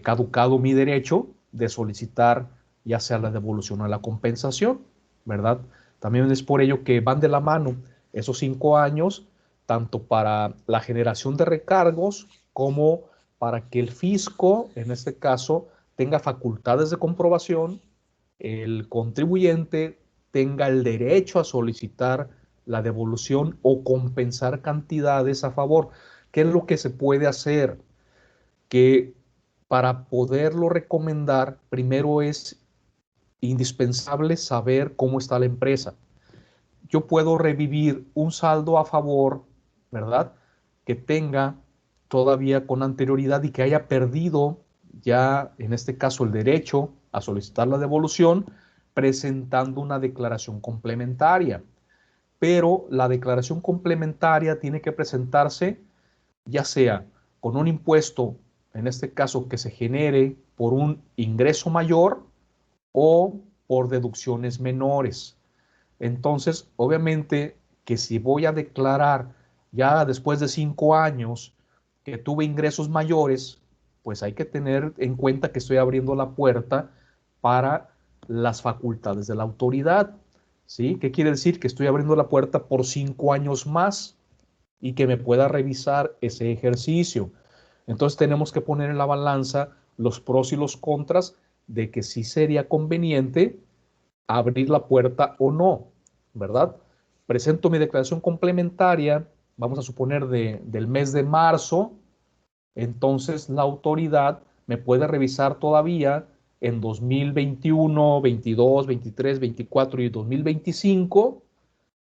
caducado mi derecho de solicitar ya sea la devolución o la compensación, ¿verdad? También es por ello que van de la mano esos 5 años, tanto para la generación de recargos como para que el fisco, en este caso, tenga facultades de comprobación, el contribuyente tenga el derecho a solicitar la devolución o compensar cantidades a favor. ¿Qué es lo que se puede hacer? Que para poderlo recomendar, primero es indispensable saber cómo está la empresa. Yo puedo revivir un saldo a favor, ¿verdad? Que tenga todavía con anterioridad y que haya perdido ya, en este caso, el derecho a solicitar la devolución presentando una declaración complementaria. Pero la declaración complementaria tiene que presentarse ya sea con un impuesto, en este caso que se genere por un ingreso mayor o por deducciones menores. Entonces, obviamente que si voy a declarar ya después de 5 años que tuve ingresos mayores, pues hay que tener en cuenta que estoy abriendo la puerta para las facultades de la autoridad. ¿Sí? ¿Qué quiere decir? Que estoy abriendo la puerta por 5 años más y que me pueda revisar ese ejercicio. Entonces tenemos que poner en la balanza los pros y los contras de que sí sería conveniente abrir la puerta o no, ¿verdad? Presento mi declaración complementaria, vamos a suponer del mes de marzo, entonces la autoridad me puede revisar todavía en 2021, 22, 23, 24 y 2025,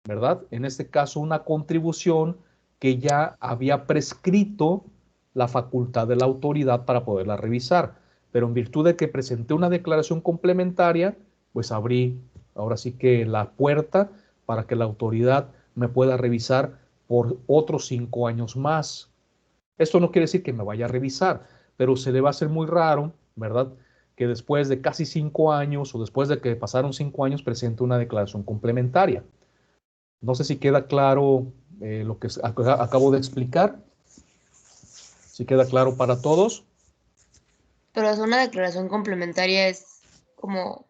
¿verdad? En este caso, una contribución que ya había prescrito la facultad de la autoridad para poderla revisar. Pero en virtud de que presenté una declaración complementaria, pues abrí ahora sí que la puerta para que la autoridad me pueda revisar por otros 5 años más. Esto no quiere decir que me vaya a revisar, pero se le va a hacer muy raro, ¿verdad? Que después de casi 5 años o después de que pasaron 5 años presente una declaración complementaria. No sé si queda claro lo que acabo de explicar. Si queda claro para todos. Pero hacer una declaración complementaria es como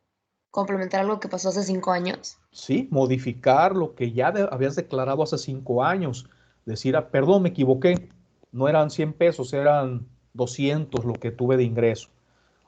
complementar algo que pasó hace 5 años. Sí, modificar lo que ya habías declarado hace 5 años. Decir, ah, perdón, me equivoqué. No eran 100 pesos, eran 200 lo que tuve de ingreso.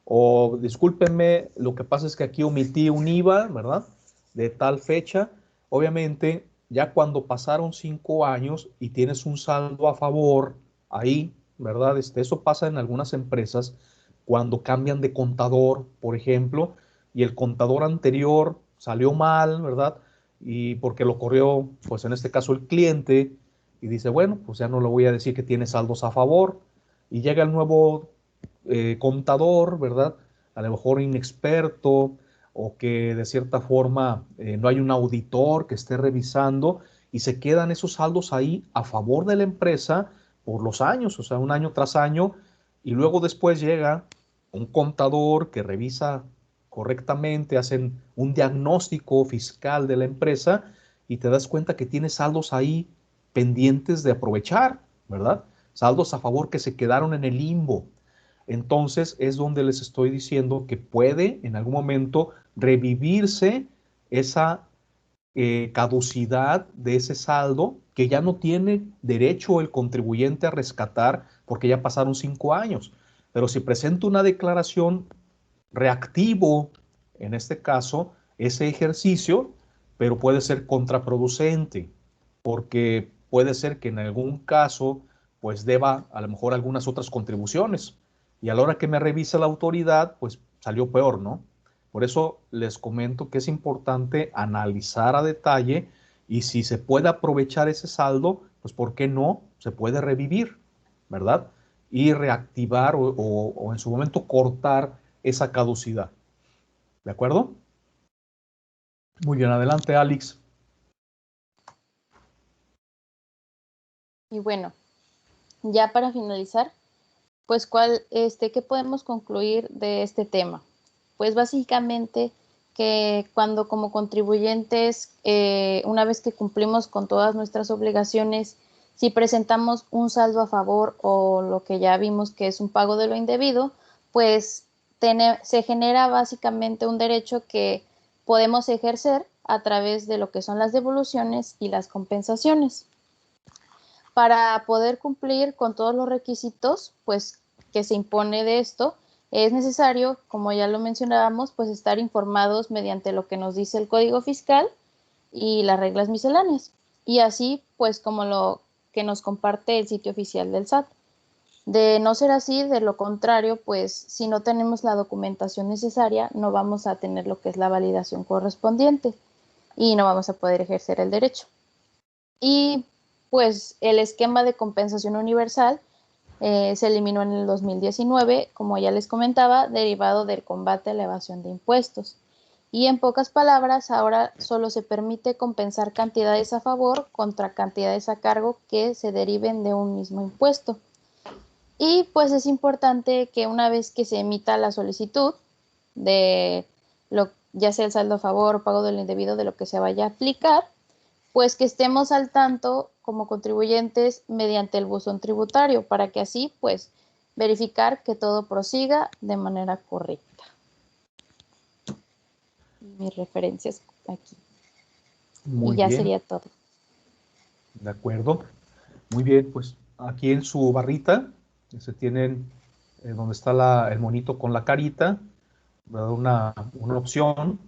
O discúlpenme, lo que pasa es que aquí omití un IVA, ¿verdad? De tal fecha. Obviamente, ya cuando pasaron 5 años y tienes un saldo a favor ahí, ¿verdad? Eso pasa en algunas empresas cuando cambian de contador, por ejemplo, y el contador anterior salió mal, ¿verdad? Y porque lo corrió, pues en este caso el cliente, y dice, bueno, pues ya no le voy a decir que tiene saldos a favor. Y llega el nuevo contador, ¿verdad? A lo mejor inexperto o que de cierta forma no hay un auditor que esté revisando y se quedan esos saldos ahí a favor de la empresa por los años, o sea, un año tras año, y luego después llega un contador que revisa correctamente, hacen un diagnóstico fiscal de la empresa y te das cuenta que tienes saldos ahí pendientes de aprovechar, ¿verdad? Saldos a favor que se quedaron en el limbo. Entonces es donde les estoy diciendo que puede en algún momento revivirse esa caducidad de ese saldo que ya no tiene derecho el contribuyente a rescatar porque ya pasaron 5 años. Pero si presento una declaración reactivo, en este caso, ese ejercicio, pero puede ser contraproducente porque puede ser que en algún caso pues deba a lo mejor algunas otras contribuciones. Y a la hora que me revisa la autoridad, pues salió peor, ¿no? Por eso les comento que es importante analizar a detalle y si se puede aprovechar ese saldo, pues ¿por qué no? Se puede revivir, ¿verdad? Y reactivar o en su momento cortar esa caducidad. ¿De acuerdo? Muy bien, adelante, Alex. Y bueno, ya para finalizar, pues ¿qué podemos concluir de este tema? Pues básicamente que cuando como contribuyentes, una vez que cumplimos con todas nuestras obligaciones, si presentamos un saldo a favor o lo que ya vimos que es un pago de lo indebido, pues se genera básicamente un derecho que podemos ejercer a través de lo que son las devoluciones y las compensaciones. Para poder cumplir con todos los requisitos, pues, que se impone de esto, es necesario, como ya lo mencionábamos, pues estar informados mediante lo que nos dice el Código Fiscal y las reglas misceláneas. Y así, pues, como lo que nos comparte el sitio oficial del SAT. De no ser así, de lo contrario, pues, si no tenemos la documentación necesaria, no vamos a tener lo que es la validación correspondiente y no vamos a poder ejercer el derecho. Y pues el esquema de compensación universal se eliminó en el 2019, como ya les comentaba, derivado del combate a la evasión de impuestos. Y en pocas palabras, ahora solo se permite compensar cantidades a favor contra cantidades a cargo que se deriven de un mismo impuesto. Y pues es importante que una vez que se emita la solicitud de ya sea el saldo a favor o pago del indebido de lo que se vaya a aplicar, pues que estemos al tanto como contribuyentes mediante el buzón tributario para que así pues verificar que todo prosiga de manera correcta. Mis referencias aquí. Muy y ya bien. sería todo. De acuerdo. Muy bien, pues aquí en su barrita se tienen donde está el monito con la carita, ¿verdad? Una opción,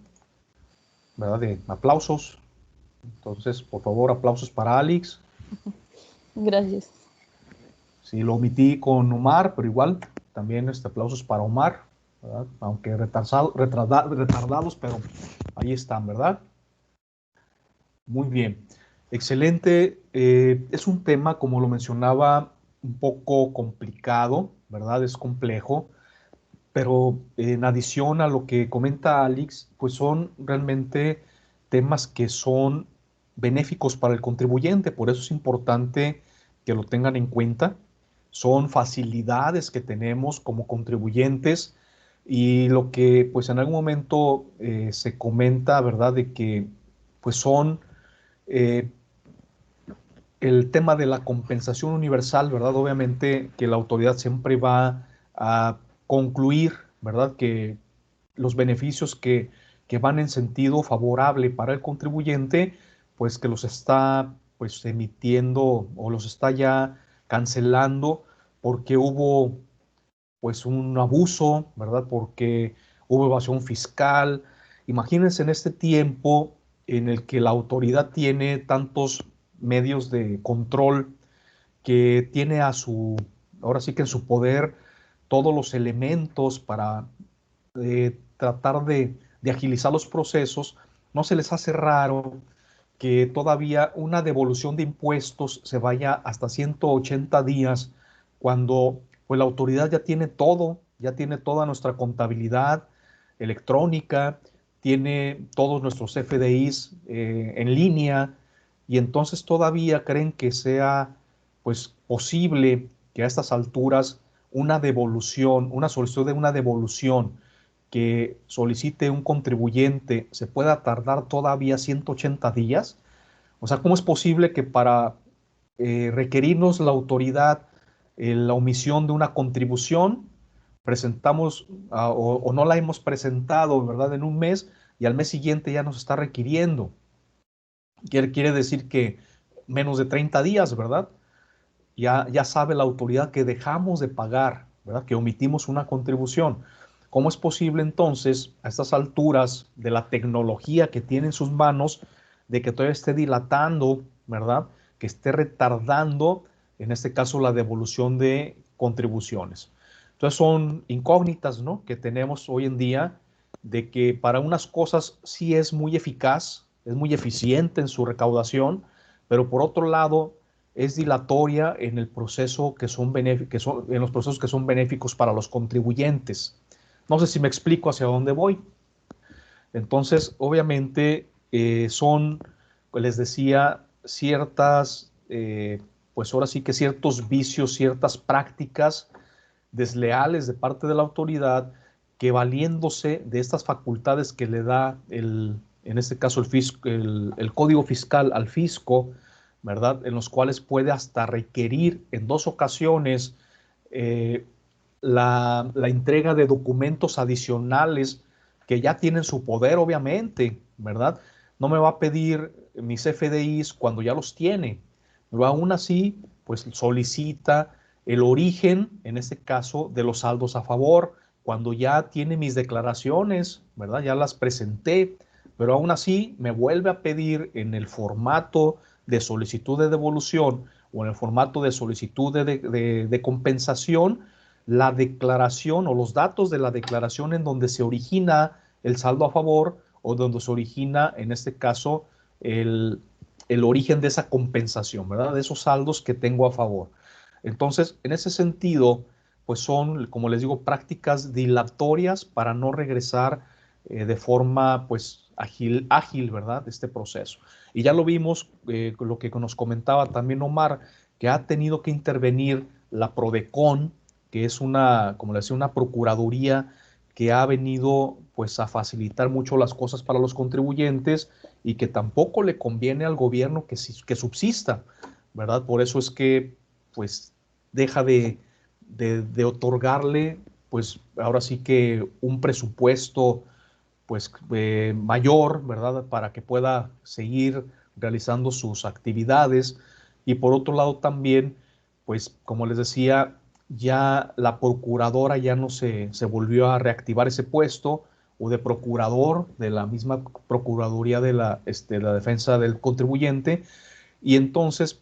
¿verdad? De aplausos. Entonces, por favor, aplausos para Alex. Gracias. Sí, lo omití con Omar, pero igual también aplausos para Omar, ¿verdad? Aunque retardados, pero ahí están, ¿verdad? Muy bien, excelente. Es un tema, como lo mencionaba, un poco complicado, ¿verdad? Es complejo, pero en adición a lo que comenta Alex, pues son realmente temas que son benéficos para el contribuyente, por eso es importante que lo tengan en cuenta. Son facilidades que tenemos como contribuyentes y lo que pues en algún momento se comenta, ¿verdad? De que pues son eh, el tema de la compensación universal, ¿verdad? Obviamente que la autoridad siempre va a concluir, ¿verdad? Que los beneficios que van en sentido favorable para el contribuyente, pues que los está pues emitiendo o los está ya cancelando porque hubo pues un abuso, ¿verdad? Porque hubo evasión fiscal. Imagínense en este tiempo en el que la autoridad tiene tantos medios de control, que tiene ahora sí que en su poder todos los elementos para tratar de agilizar los procesos, no se les hace raro que todavía una devolución de impuestos se vaya hasta 180 días cuando pues la autoridad ya tiene todo, ya tiene toda nuestra contabilidad electrónica, tiene todos nuestros FDIs en línea y entonces todavía creen que sea pues posible que a estas alturas una devolución, una solicitud de una devolución que solicite un contribuyente se pueda tardar todavía 180 días. O sea, ¿cómo es posible que para requerirnos la autoridad la omisión de una contribución presentamos o no la hemos presentado, ¿verdad? En un mes y al mes siguiente ya nos está requiriendo? Quiere decir que menos de 30 días, ¿verdad? Ya sabe la autoridad que dejamos de pagar, ¿verdad? Que omitimos una contribución. ¿Cómo es posible entonces, a estas alturas de la tecnología que tiene en sus manos, de que todavía esté dilatando, ¿verdad? Que esté retardando en este caso la devolución de contribuciones. Entonces son incógnitas, ¿no?, que tenemos hoy en día, de que para unas cosas sí es muy eficaz, es muy eficiente en su recaudación, pero por otro lado es dilatoria en el proceso en los procesos que son benéficos para los contribuyentes. No sé si me explico hacia dónde voy. Entonces, obviamente, son, pues les decía, ciertas, pues ahora sí que ciertos vicios, ciertas prácticas desleales de parte de la autoridad, que valiéndose de estas facultades que le da en este caso el Código Fiscal al fisco, ¿verdad?, en los cuales puede hasta requerir en 2 ocasiones la entrega de documentos adicionales que ya tienen su poder, obviamente, ¿verdad? No me va a pedir mis FDIs cuando ya los tiene, pero aún así, pues solicita el origen, en este caso, de los saldos a favor, cuando ya tiene mis declaraciones, ¿verdad? Ya las presenté, pero aún así me vuelve a pedir en el formato de solicitud de devolución o en el formato de solicitud de compensación, la declaración o los datos de la declaración en donde se origina el saldo a favor o donde se origina, en este caso, el origen de esa compensación, ¿verdad? De esos saldos que tengo a favor. Entonces, en ese sentido, pues son, como les digo, prácticas dilatorias para no regresar de forma, pues, ágil, ¿verdad?, este proceso. Y ya lo vimos, lo que nos comentaba también Omar, que ha tenido que intervenir la PRODECON, que es una, como le decía, una procuraduría que ha venido, pues, a facilitar mucho las cosas para los contribuyentes y que tampoco le conviene al gobierno que subsista, ¿verdad? Por eso es que, pues, deja de otorgarle, pues, ahora sí que un presupuesto, pues, mayor, ¿verdad?, para que pueda seguir realizando sus actividades. Y por otro lado también, pues, como les decía, ya la procuradora ya no se volvió a reactivar ese puesto, o de procurador de la misma Procuraduría de la Defensa del Contribuyente, y entonces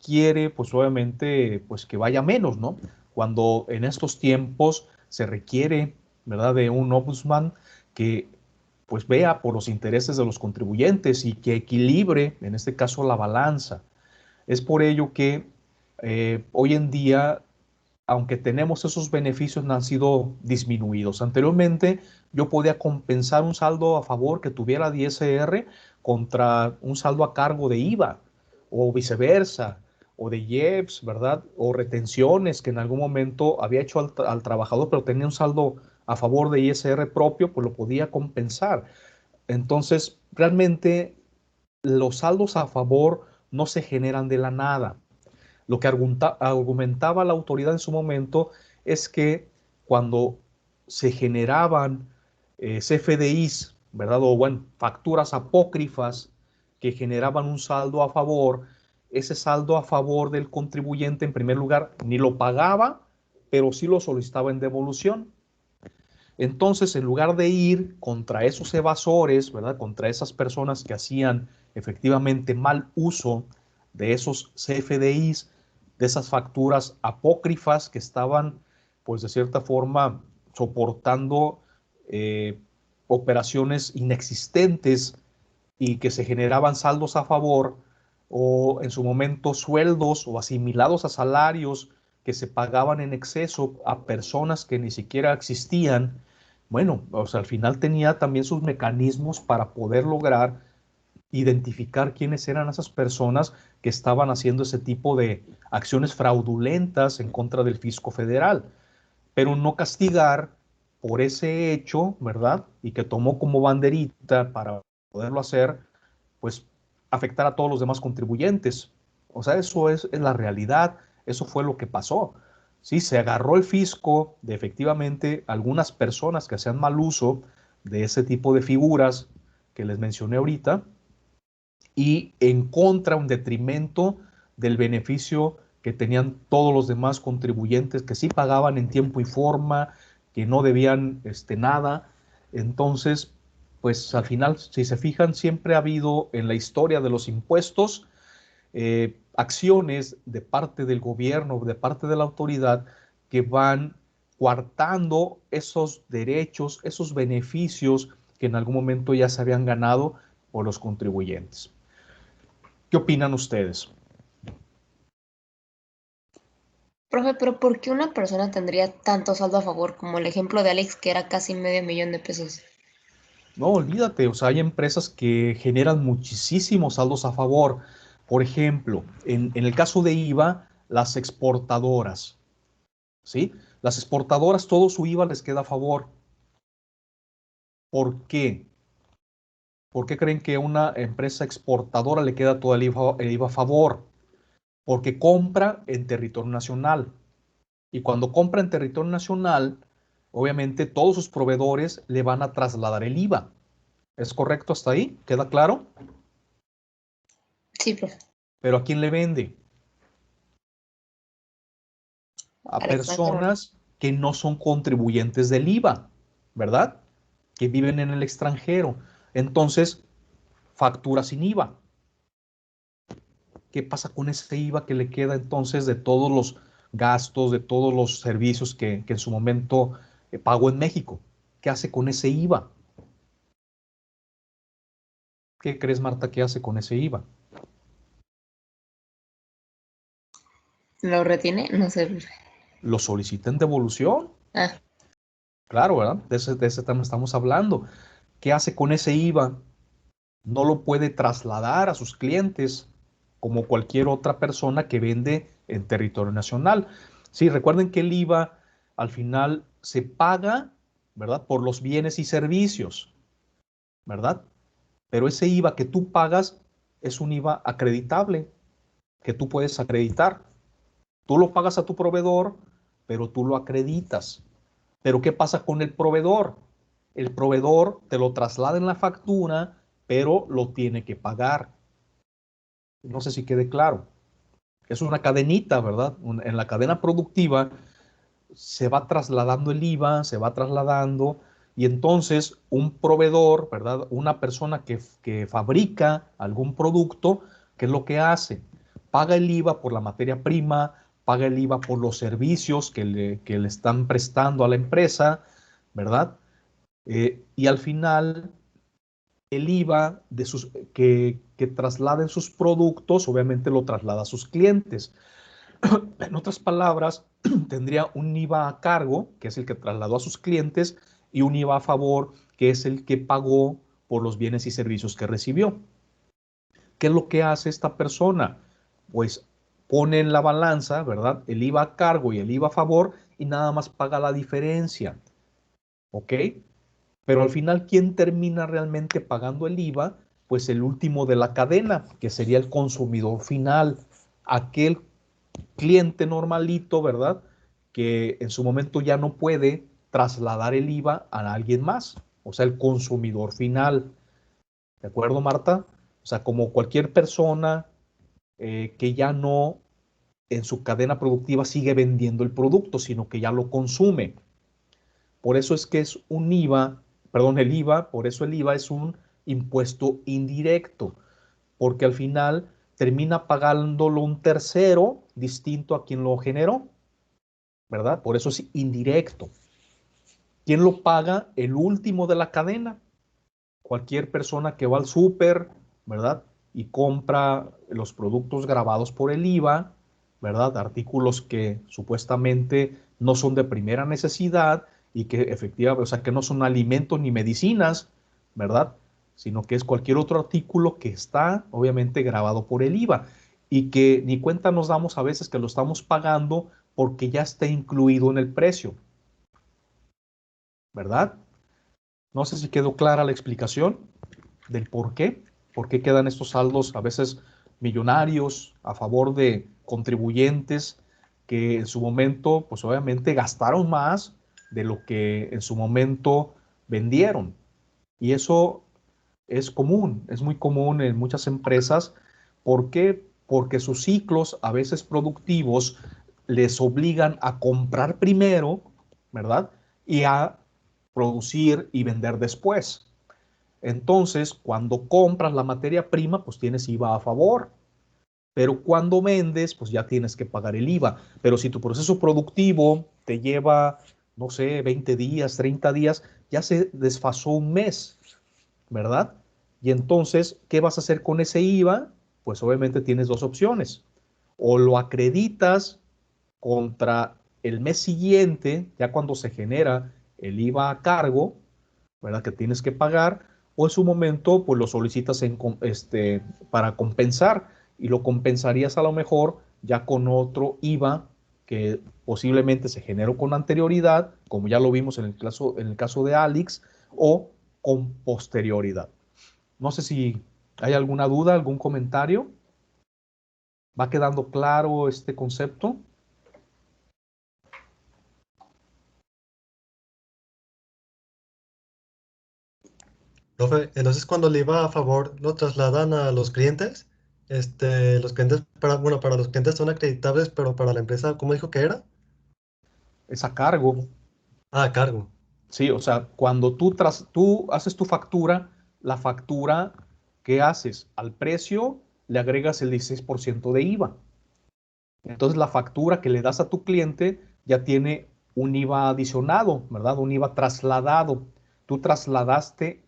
quiere, pues obviamente, pues que vaya menos, ¿no? Cuando en estos tiempos se requiere, ¿verdad?, de un ombudsman que, pues, vea por los intereses de los contribuyentes y que equilibre, en este caso, la balanza. Es por ello que hoy en día, aunque tenemos esos beneficios, no han sido disminuidos. Anteriormente, yo podía compensar un saldo a favor que tuviera de ISR contra un saldo a cargo de IVA, o viceversa, o de IEPS, ¿verdad? O retenciones que en algún momento había hecho al trabajador, pero tenía un saldo a favor de ISR propio, pues lo podía compensar. Entonces, realmente los saldos a favor no se generan de la nada. Lo que argumentaba la autoridad en su momento es que cuando se generaban CFDIs, ¿verdad? O bueno, facturas apócrifas que generaban un saldo a favor, ese saldo a favor del contribuyente, en primer lugar, ni lo pagaba, pero sí lo solicitaba en devolución. Entonces, en lugar de ir contra esos evasores, ¿verdad?, contra esas personas que hacían efectivamente mal uso de esos CFDIs, de esas facturas apócrifas que estaban, pues, de cierta forma soportando operaciones inexistentes y que se generaban saldos a favor, o en su momento sueldos o asimilados a salarios que se pagaban en exceso a personas que ni siquiera existían. Bueno, o sea, al final tenía también sus mecanismos para poder lograr identificar quiénes eran esas personas que estaban haciendo ese tipo de acciones fraudulentas en contra del fisco federal, pero no castigar por ese hecho, ¿verdad? Y que tomó como banderita para poderlo hacer, pues afectar a todos los demás contribuyentes. O sea, eso es la realidad, eso fue lo que pasó. Sí, se agarró el fisco de efectivamente algunas personas que hacían mal uso de ese tipo de figuras que les mencioné ahorita, y en contra, un detrimento del beneficio que tenían todos los demás contribuyentes que sí pagaban en tiempo y forma, que no debían nada. Entonces, pues al final, si se fijan, siempre ha habido en la historia de los impuestos acciones de parte del gobierno, de parte de la autoridad, que van coartando esos derechos, esos beneficios que en algún momento ya se habían ganado por los contribuyentes. ¿Qué opinan ustedes? Profe, pero ¿por qué una persona tendría tanto saldo a favor como el ejemplo de Alex, que era casi $500,000? No, olvídate, o sea, hay empresas que generan muchísimos saldos a favor. Por ejemplo, en el caso de IVA, las exportadoras, ¿sí? Las exportadoras, todo su IVA les queda a favor. ¿Por qué? ¿Por qué creen que a una empresa exportadora le queda todo el IVA a favor? Porque compra en territorio nacional. Y cuando compra en territorio nacional, obviamente todos sus proveedores le van a trasladar el IVA. ¿Es correcto hasta ahí? ¿Queda claro? Sí, profe. ¿Pero a quién le vende? A Al extranjero. personas que no son contribuyentes del IVA, ¿verdad? Que viven en el extranjero. Entonces, factura sin IVA. ¿Qué pasa con ese IVA que le queda entonces de todos los gastos, de todos los servicios que en su momento pagó en México? ¿Qué hace con ese IVA? ¿Qué crees, Marta, que hace con ese IVA? ¿Lo retiene? No sé, profe. ¿Lo solicita en devolución? Ah, Claro, ¿verdad? De ese tema estamos hablando. ¿Qué hace con ese IVA? No lo puede trasladar a sus clientes como cualquier otra persona que vende en territorio nacional. Sí, recuerden que el IVA al final se paga, ¿verdad? Por los bienes y servicios, ¿verdad? Pero ese IVA que tú pagas es un IVA acreditable, que tú puedes acreditar. Tú lo pagas a tu proveedor, pero tú lo acreditas. Pero ¿qué pasa con el proveedor? El proveedor te lo traslada en la factura, pero lo tiene que pagar. No sé si quede claro. Es una cadenita, ¿verdad? En la cadena productiva se va trasladando el IVA, se va trasladando, y entonces un proveedor, ¿verdad? Una persona que fabrica algún producto, ¿qué es lo que hace? Paga el IVA por la materia prima, paga el IVA por los servicios que le están prestando a la empresa, ¿verdad? Y al final el IVA que trasladen sus productos, obviamente lo traslada a sus clientes. En otras palabras, tendría un IVA a cargo, que es el que trasladó a sus clientes, y un IVA a favor, que es el que pagó por los bienes y servicios que recibió. ¿Qué es lo que hace esta persona? Pues pone en la balanza, ¿verdad? El IVA a cargo y el IVA a favor, y nada más paga la diferencia. ¿Ok? Pero al final, ¿quién termina realmente pagando el IVA? Pues el último de la cadena, que sería el consumidor final, aquel cliente normalito, ¿verdad? Que en su momento ya no puede trasladar el IVA a alguien más, o sea, el consumidor final. ¿De acuerdo, Marta? O sea, como cualquier persona que ya no en su cadena productiva sigue vendiendo el producto, sino que ya lo consume. Por eso es que es un IVA, perdón, el IVA, por eso el IVA es un impuesto indirecto, porque al final termina pagándolo un tercero distinto a quien lo generó, ¿verdad? Por eso es indirecto. ¿Quién lo paga? El último de la cadena. Cualquier persona que va al súper, ¿verdad? Y compra los productos grabados por el IVA, ¿verdad? Artículos que supuestamente no son de primera necesidad y que efectivamente, o sea, que no son alimentos ni medicinas, ¿verdad? Sino que es cualquier otro artículo que está obviamente grabado por el IVA y que ni cuenta nos damos a veces que lo estamos pagando porque ya está incluido en el precio, ¿verdad? No sé si quedó clara la explicación del por qué quedan estos saldos a veces millonarios a favor de contribuyentes que en su momento, pues obviamente gastaron más de lo que en su momento vendieron. Y eso es común, es muy común en muchas empresas. ¿Por qué? Porque sus ciclos, a veces productivos, les obligan a comprar primero, ¿verdad? Y a producir y vender después. Entonces, cuando compras la materia prima, pues tienes IVA a favor. pero cuando vendes, pues ya tienes que pagar el IVA. Pero si tu proceso productivo te lleva, no sé, 20 días, 30 días, ya se desfasó un mes, ¿verdad? Y entonces, ¿qué vas a hacer con ese IVA? Pues obviamente tienes dos opciones. O lo acreditas contra el mes siguiente, ya cuando se genera el IVA a cargo, ¿verdad? Que tienes que pagar, o en su momento, pues lo solicitas para compensar y lo compensarías a lo mejor ya con otro IVA que posiblemente se generó con anterioridad, como ya lo vimos en el caso de Alix, o con posterioridad. No sé si hay alguna duda, algún comentario. ¿Va quedando claro este concepto? Profe, entonces cuando el IVA a favor lo trasladan a los clientes, los clientes, para los clientes son acreditables, pero para la empresa, ¿cómo dijo que era? Es a cargo. Ah, a cargo. Sí, o sea, cuando tú haces tu factura, la factura, ¿qué haces? Al precio le agregas el 16% de IVA. Entonces la factura que le das a tu cliente ya tiene un IVA adicionado, ¿verdad? Un IVA trasladado. Tú trasladaste,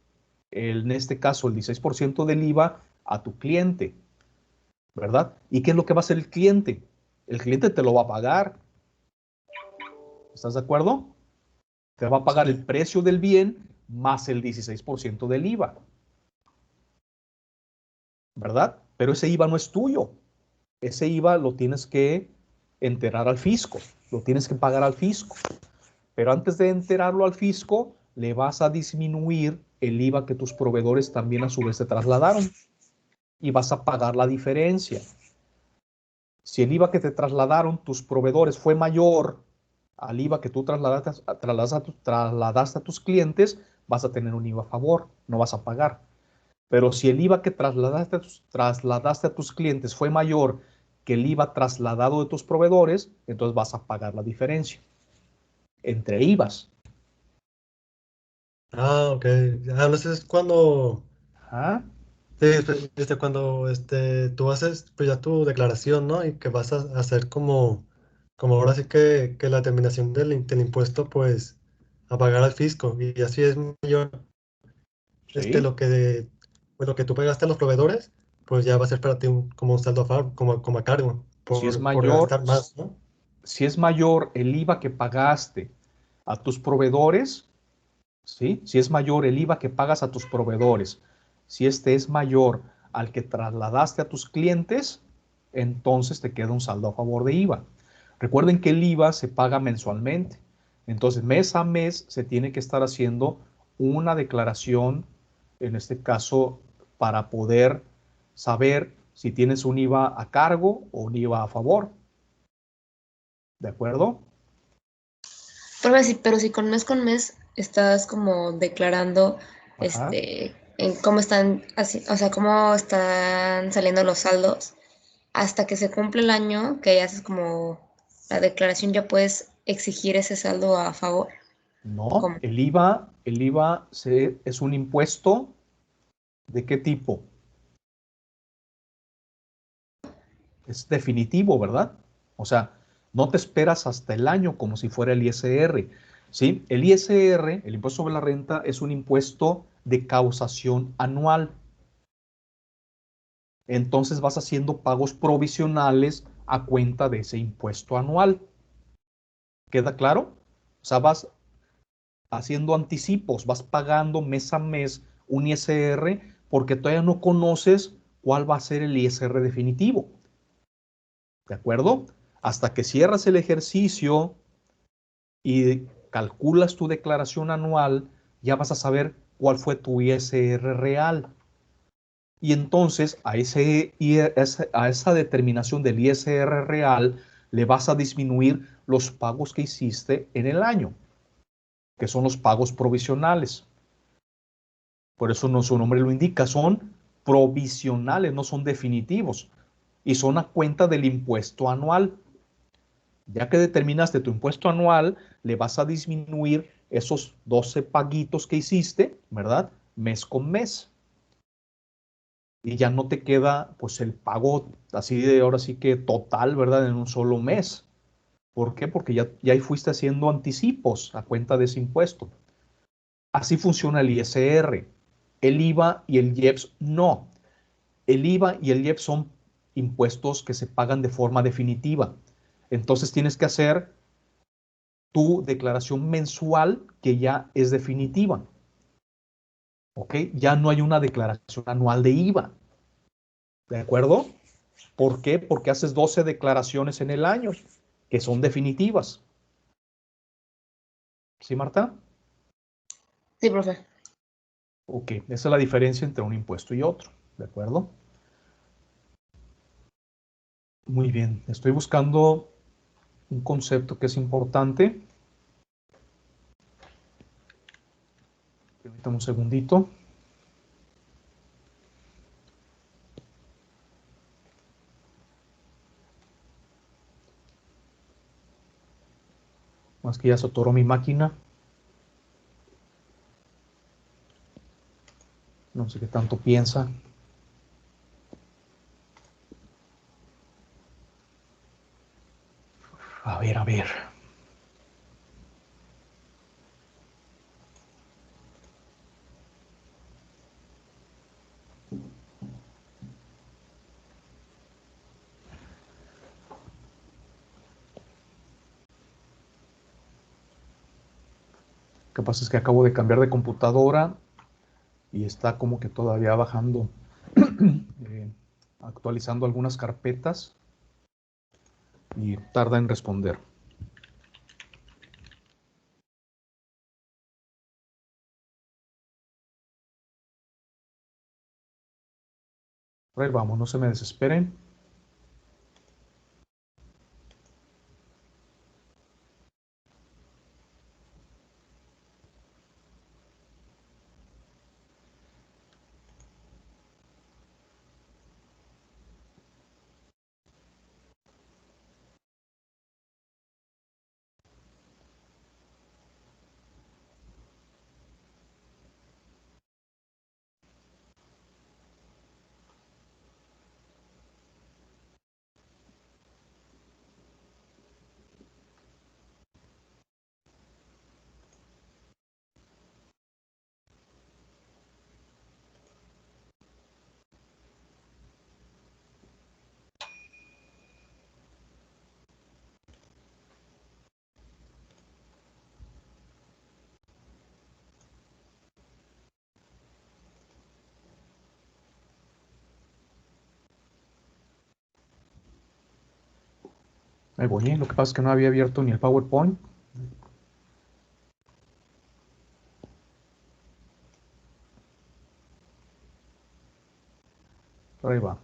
en este caso, el 16% del IVA a tu cliente, ¿verdad? ¿Y qué es lo que va a hacer el cliente? El cliente te lo va a pagar. ¿Estás de acuerdo? Te va a pagar el precio del bien más el 16% del IVA, ¿verdad? Pero ese IVA no es tuyo. Ese IVA lo tienes que enterar al fisco, lo tienes que pagar al fisco. Pero antes de enterarlo al fisco, le vas a disminuir el IVA que tus proveedores también a su vez te trasladaron y vas a pagar la diferencia. Si el IVA que te trasladaron tus proveedores fue mayor al IVA que tú trasladaste a tus clientes, vas a tener un IVA a favor, no vas a pagar. Pero si el IVA que trasladaste a tus clientes fue mayor que el IVA trasladado de tus proveedores, entonces vas a pagar la diferencia entre IVAs. Ah, ok. Ah, entonces es cuando, ¿Ah? sí, cuando tú haces pues ya tu declaración, ¿no? Y que vas a hacer como ahora sí que la terminación del impuesto, pues, a pagar al fisco. Y así es mayor Sí. pues, lo que tú pagaste a los proveedores, pues ya va a ser para ti como un saldo a favor, como a cargo, Si es por mayor, gastar más, ¿no? si es mayor el IVA que pagaste a tus proveedores, ¿sí? Si es mayor el IVA que pagas a tus proveedores, si este es mayor al que trasladaste a tus clientes, entonces te queda un saldo a favor de IVA. Recuerden que el IVA se paga mensualmente. Entonces, mes a mes se tiene que estar haciendo una declaración, en este caso, para poder saber si tienes un IVA a cargo o un IVA a favor. ¿De acuerdo? Pero si con mes estás como declarando Ajá. en cómo están o sea, cómo están saliendo los saldos, hasta que se cumple el año, que ya haces como la declaración, ya puedes exigir ese saldo a favor. No, ¿Cómo? el IVA es un impuesto. ¿De qué tipo? Es definitivo, ¿verdad? O sea, no te esperas hasta el año como si fuera el ISR. ¿Sí? El ISR, el impuesto sobre la renta, es un impuesto de causación anual. Entonces vas haciendo pagos provisionales a cuenta de ese impuesto anual. ¿Queda claro? O sea, vas haciendo anticipos, vas pagando mes a mes un ISR porque todavía no conoces cuál va a ser el ISR definitivo. ¿De acuerdo? Hasta que cierras el ejercicio y calculas tu declaración anual, ya vas a saber cuál fue tu ISR real. Y entonces a esa determinación del ISR real le vas a disminuir los pagos que hiciste en el año, que son los pagos provisionales. Por eso su nombre lo indica, son provisionales, no son definitivos. Y son a cuenta del impuesto anual. Ya que determinaste tu impuesto anual, le vas a disminuir esos 12 paguitos que hiciste, ¿verdad? Mes con mes. y ya no te queda pues el pago así de ahora sí que total, ¿verdad? En un solo mes. ¿Por qué? Porque ya ahí fuiste haciendo anticipos a cuenta de ese impuesto. Así funciona el ISR. El IVA y el IEPS no. El IVA y el IEPS son impuestos que se pagan de forma definitiva. Entonces tienes que hacer tu declaración mensual que ya es definitiva. ¿Ok? Ya no hay una declaración anual de IVA. ¿De acuerdo? ¿Por qué? Porque haces 12 declaraciones en el año que son definitivas. ¿Sí, Marta? Sí, profe. Ok, esa es la diferencia entre un impuesto y otro. ¿De acuerdo? Muy bien, estoy buscando un concepto que es importante. Permítame un segundito. Más que ya se atoró mi máquina. No sé qué tanto piensa. A ver, a ver. Lo que pasa es que acabo de cambiar de computadora y está como que todavía bajando, actualizando algunas carpetas y tarda en responder. A ver, vamos, no se me desesperen. Ahí voy, ¿eh? Lo que pasa es que no había abierto ni el PowerPoint. Pero ahí va.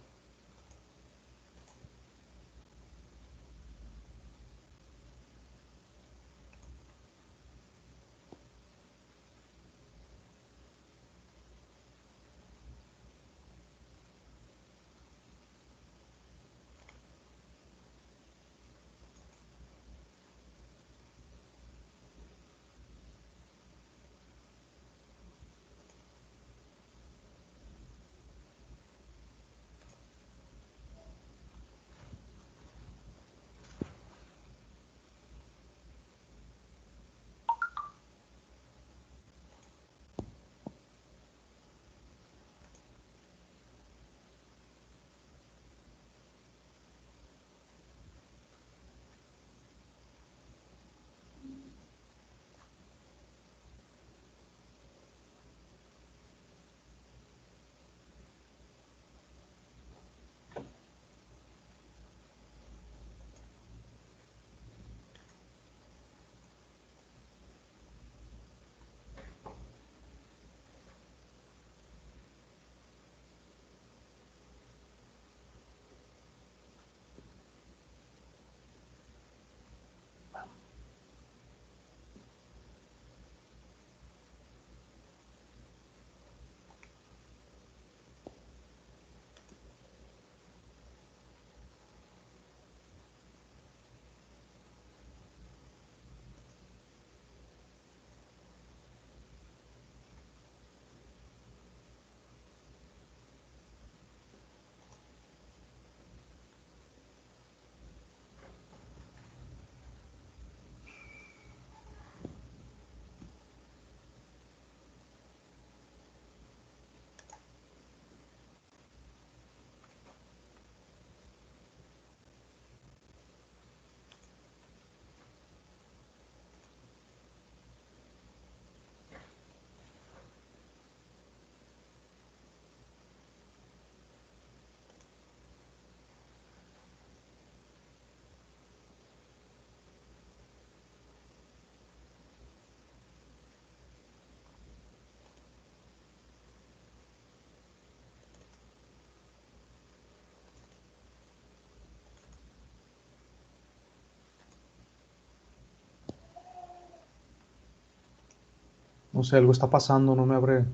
No sé, algo está pasando, no me abre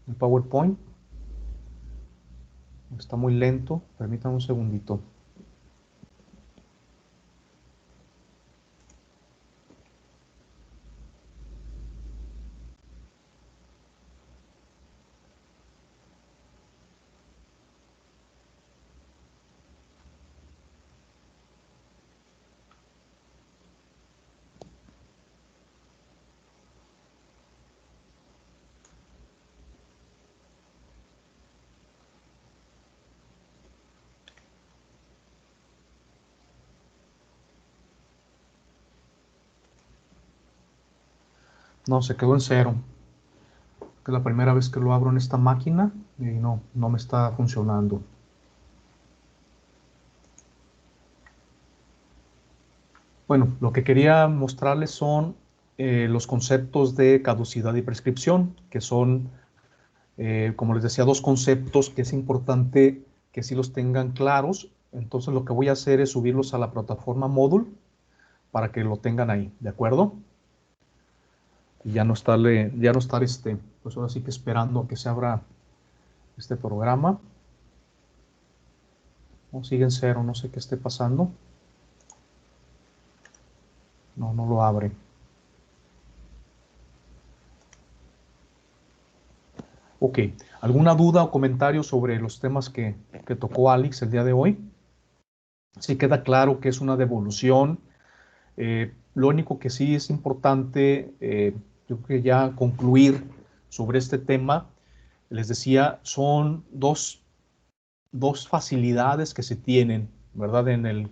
el PowerPoint. Está muy lento. Permítanme un segundito. No, se quedó en cero. Es la primera vez que lo abro en esta máquina y no me está funcionando. Bueno, lo que quería mostrarles son los conceptos de caducidad y prescripción, que son, como les decía, dos conceptos que es importante que sí los tengan claros. Entonces lo que voy a hacer es subirlos a la plataforma Moodle para que lo tengan ahí, ¿de acuerdo? Y ya no estar, pues ahora sí que esperando a que se abra este programa. No, sigue en cero, no sé qué esté pasando. No lo abre. Ok, ¿alguna duda o comentario sobre los temas que tocó Alex el día de hoy? Sí queda claro que es una devolución. Lo único que sí es importante, yo creo que ya concluir sobre este tema, les decía, son dos facilidades que se tienen, ¿verdad?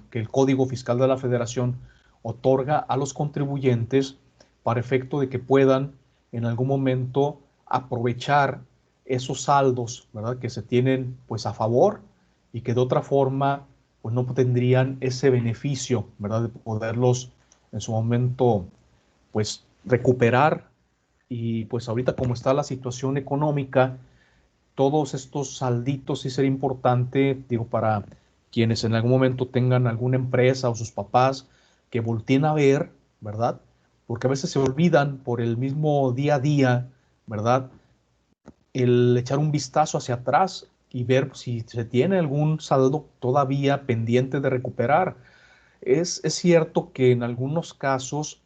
Que el Código Fiscal de la Federación otorga a los contribuyentes para efecto de que puedan en algún momento aprovechar esos saldos, ¿verdad? Que se tienen pues a favor y que de otra forma pues no tendrían ese beneficio, ¿verdad? De poderlos en su momento pues recuperar. Y pues ahorita como está la situación económica, todos estos salditos sí sería importante, digo, para quienes en algún momento tengan alguna empresa o sus papás que volteen a ver, ¿verdad? Porque a veces se olvidan por el mismo día a día, ¿verdad? El echar un vistazo hacia atrás y ver si se tiene algún saldo todavía pendiente de recuperar. Es cierto que en algunos casos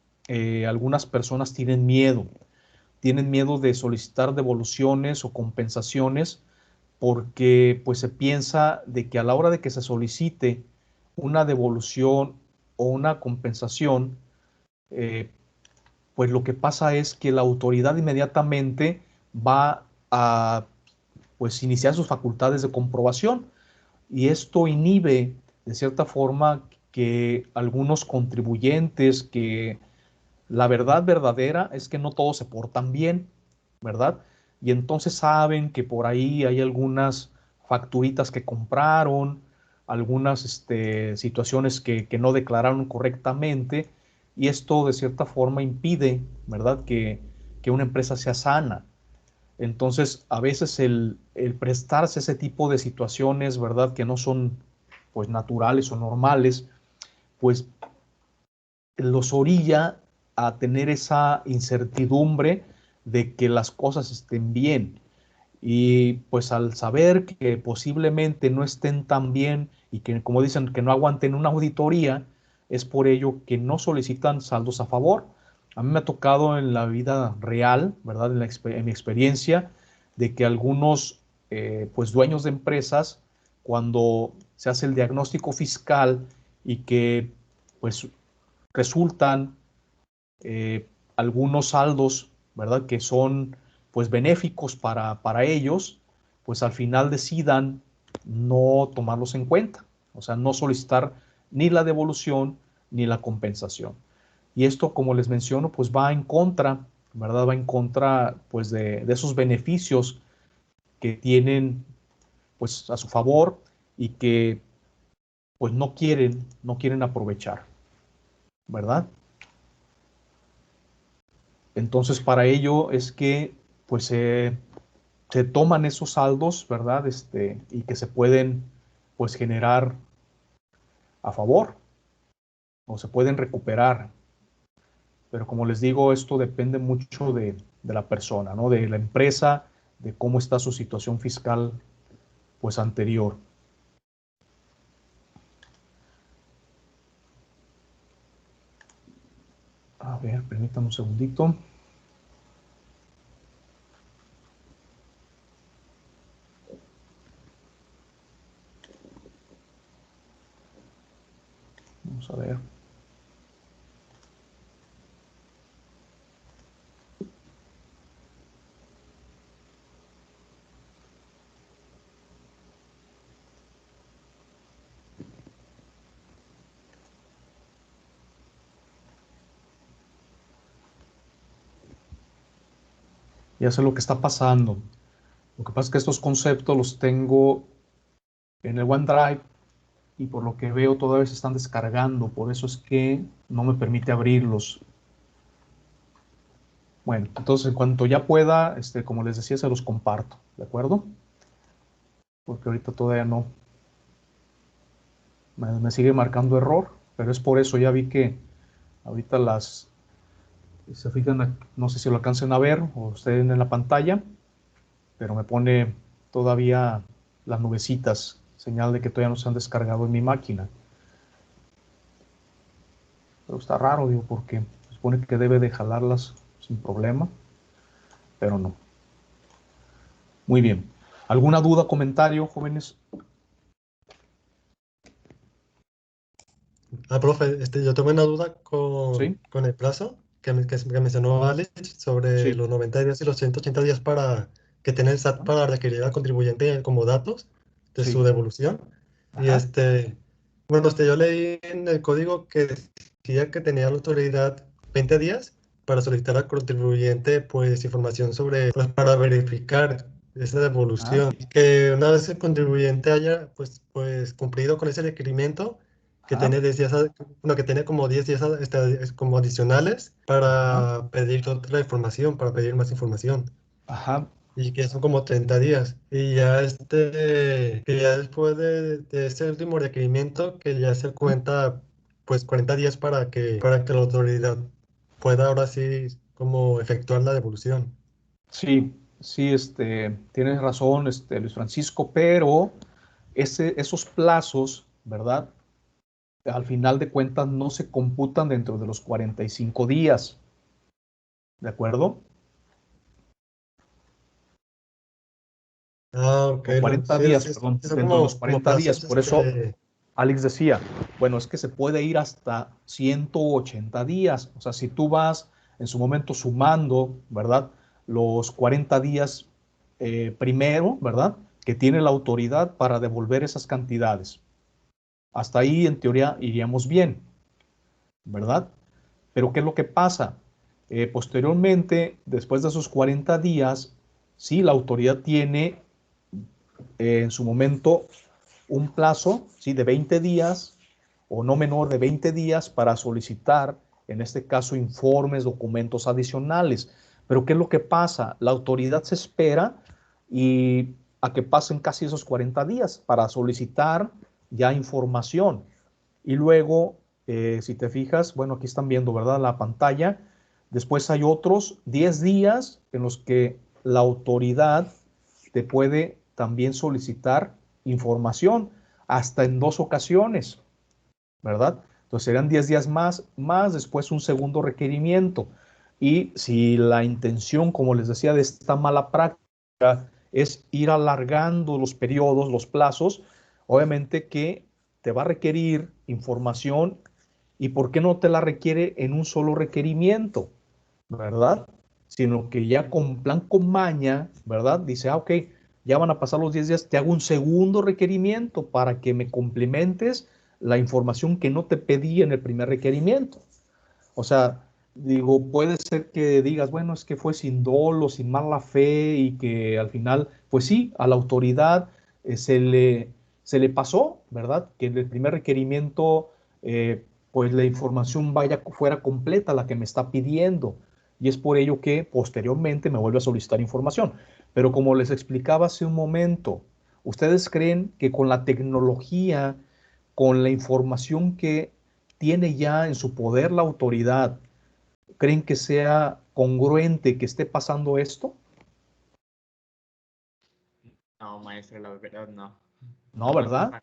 algunas personas tienen miedo de solicitar devoluciones o compensaciones porque pues se piensa de que a la hora de que se solicite una devolución o una compensación, eh, pues lo que pasa es que la autoridad inmediatamente va a pues iniciar sus facultades de comprobación y esto inhibe de cierta forma que algunos contribuyentes que la verdad verdadera es que no todos se portan bien, ¿verdad? Y entonces saben que por ahí hay algunas facturitas que compraron, algunas situaciones que no declararon correctamente, y esto de cierta forma impide, ¿verdad? Que una empresa sea sana. Entonces, a veces el prestarse a ese tipo de situaciones, ¿verdad? Que no son pues naturales o normales, pues los orilla a tener esa incertidumbre de que las cosas estén bien. Y pues al saber que posiblemente no estén tan bien y que, como dicen, que no aguanten una auditoría, es por ello que no solicitan saldos a favor. A mí me ha tocado en la vida real, ¿verdad? En mi experiencia, de que algunos pues dueños de empresas, cuando se hace el diagnóstico fiscal y que pues resultan algunos saldos, ¿verdad? Que son pues benéficos para ellos, pues al final decidan no tomarlos en cuenta, o sea, no solicitar ni la devolución ni la compensación. Y esto, como les menciono, pues va en contra, ¿verdad? Va en contra pues de esos beneficios que tienen pues a su favor y que pues no quieren aprovechar, ¿verdad? Entonces, para ello es que pues se toman esos saldos, ¿verdad? Y que se pueden pues generar a favor o se pueden recuperar. Pero como les digo, esto depende mucho de la persona, ¿no? De la empresa, de cómo está su situación fiscal, pues anterior. A ver, permítame un segundito. Vamos a ver. Ya sé lo que está pasando. Lo que pasa es que estos conceptos los tengo en el OneDrive y por lo que veo todavía se están descargando. Por eso es que no me permite abrirlos. Bueno, entonces en cuanto ya pueda, como les decía, se los comparto, ¿de acuerdo? Porque ahorita todavía no. Me sigue marcando error, pero es por eso. Ya vi que ahorita se fijan, no sé si lo alcancen a ver o ustedes en la pantalla, pero me pone todavía las nubecitas, señal de que todavía no se han descargado en mi máquina. Pero está raro, digo, porque se supone que debe de jalarlas sin problema, pero no. Muy bien. ¿Alguna duda, comentario, jóvenes? Profe, yo tengo una duda Sí, con el plazo que mencionó Alex sobre sí. los 90 días y los 180 días para que tiene el SAT para requerir al contribuyente como datos de su Sí. devolución. Y Ajá. bueno, yo leí en el código que decía que tenía la autoridad 20 días para solicitar al contribuyente pues información sobre, pues, para verificar esa Ajá. devolución. Que una vez el contribuyente haya pues cumplido con ese requerimiento, que Ajá. tiene 10 días, bueno, que tiene como 10 días como adicionales Ajá. para pedir otra información, para pedir más información. Ajá. Y que son como 30 días. Y ya que ya después de ese último requerimiento, que ya se cuenta pues 40 días para que la autoridad pueda ahora sí como efectuar la devolución. Sí, sí, tienes razón, Luis Francisco, pero esos plazos, ¿verdad? Al final de cuentas no se computan dentro de los 45 días, ¿de acuerdo? Ok, Los 40 sí, días, sí, perdón, son dentro de los como 40 días. plazos, Por eso Alex decía, bueno, es que se puede ir hasta 180 días. O sea, si tú vas en su momento sumando, ¿verdad? Los 40 días primero, ¿verdad? Que tiene la autoridad para devolver esas cantidades. Hasta ahí, en teoría, iríamos bien, ¿verdad? Pero ¿qué es lo que pasa? Posteriormente, después de esos 40 días, sí, la autoridad tiene en su momento un plazo, ¿sí? De 20 días o no menor de 20 días para solicitar, en este caso, informes, documentos adicionales. Pero ¿qué es lo que pasa? La autoridad se espera y a que pasen casi esos 40 días para solicitar ya información. Y luego, si te fijas, bueno, aquí están viendo, ¿verdad? La pantalla. Después hay otros 10 días en los que la autoridad te puede también solicitar información, hasta en 2 ocasiones, ¿verdad? Entonces serán 10 días más después un segundo requerimiento. Y si la intención, como les decía, de esta mala práctica es ir alargando los periodos, los plazos, obviamente que te va a requerir información y ¿por qué no te la requiere en un solo requerimiento? ¿Verdad? Sino que ya con plan con maña, ¿verdad? Dice, ok, ya van a pasar los 10 días, te hago un segundo requerimiento para que me complementes la información que no te pedí en el primer requerimiento. O sea, digo, puede ser que digas, bueno, es que fue sin dolo, sin mala fe y que al final, pues sí, a la autoridad se le pasó, ¿verdad? Que en el primer requerimiento, pues la información fuera completa la que me está pidiendo. Y es por ello que posteriormente me vuelve a solicitar información. Pero como les explicaba hace un momento, ¿ustedes creen que con la tecnología, con la información que tiene ya en su poder la autoridad, creen que sea congruente que esté pasando esto? No, maestro, la verdad no. No, ¿verdad?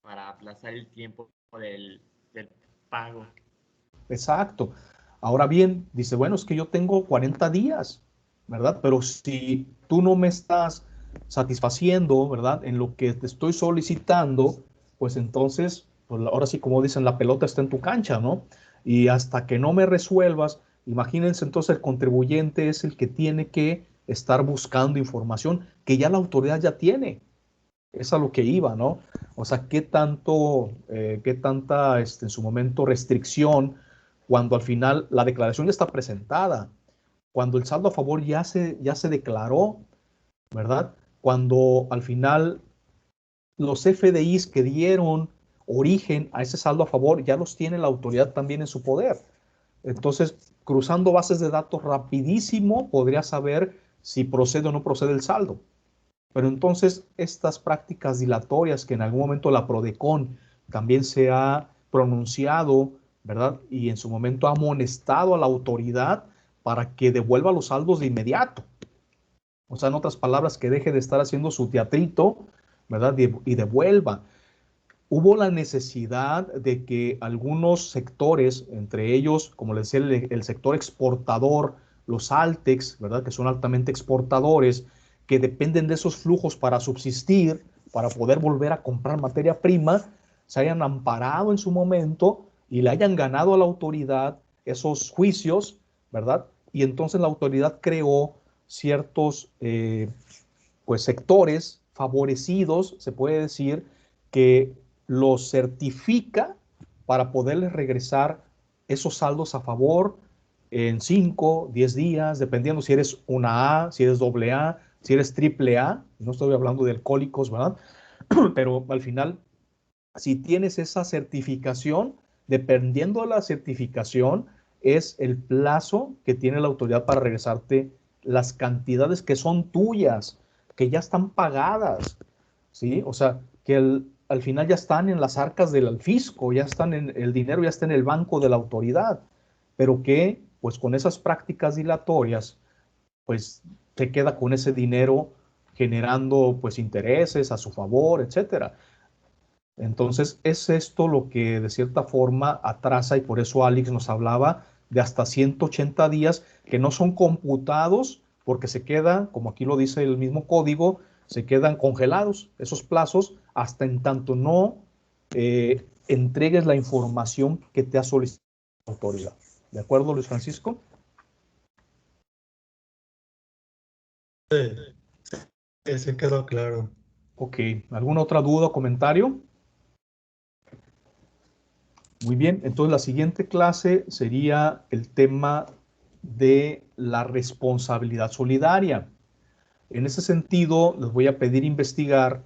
Para aplazar el tiempo del pago. Exacto. Ahora bien, dice, bueno, es que yo tengo 40 días, ¿verdad? Pero si tú no me estás satisfaciendo, ¿verdad? En lo que te estoy solicitando, pues entonces, pues ahora sí, como dicen, la pelota está en tu cancha, ¿no? Y hasta que no me resuelvas, imagínense entonces el contribuyente es el que tiene que estar buscando información que ya la autoridad ya tiene. Es a lo que iba, ¿no? O sea, qué tanta, en su momento, restricción cuando al final la declaración ya está presentada, cuando el saldo a favor ya se declaró, ¿verdad? Cuando al final los FDIs que dieron origen a ese saldo a favor ya los tiene la autoridad también en su poder. Entonces, cruzando bases de datos rapidísimo, podría saber si procede o no procede el saldo. Pero entonces estas prácticas dilatorias que en algún momento la Prodecon también se ha pronunciado, ¿verdad? Y en su momento ha amonestado a la autoridad para que devuelva los saldos de inmediato. O sea, en otras palabras, que deje de estar haciendo su teatrito, ¿verdad? Y devuelva. Hubo la necesidad de que algunos sectores, entre ellos, como les decía, el sector exportador, los Altex, ¿verdad? Que son altamente exportadores, que dependen de esos flujos para subsistir, para poder volver a comprar materia prima, se hayan amparado en su momento y le hayan ganado a la autoridad esos juicios, ¿verdad? Y entonces la autoridad creó ciertos pues sectores favorecidos, se puede decir, que los certifica para poderles regresar esos saldos a favor en 5, 10 días, dependiendo si eres una A, si eres doble A, si eres triple A. No estoy hablando de alcohólicos, ¿verdad? Pero al final, si tienes esa certificación, dependiendo de la certificación, es el plazo que tiene la autoridad para regresarte las cantidades que son tuyas, que ya están pagadas, ¿sí? O sea, que al final ya están en las arcas del fisco, ya están en el dinero, ya está en el banco de la autoridad, pero que, pues con esas prácticas dilatorias, pues se queda con ese dinero generando, pues, intereses a su favor, etcétera. Entonces, es esto lo que de cierta forma atrasa, y por eso Alex nos hablaba de hasta 180 días que no son computados porque se quedan, como aquí lo dice el mismo código, se quedan congelados esos plazos hasta en tanto no entregues la información que te ha solicitado la autoridad. ¿De acuerdo, Luis Francisco? Sí, sí quedó claro. Ok, ¿alguna otra duda o comentario? Muy bien, entonces la siguiente clase sería el tema de la responsabilidad solidaria. En ese sentido, les voy a pedir investigar,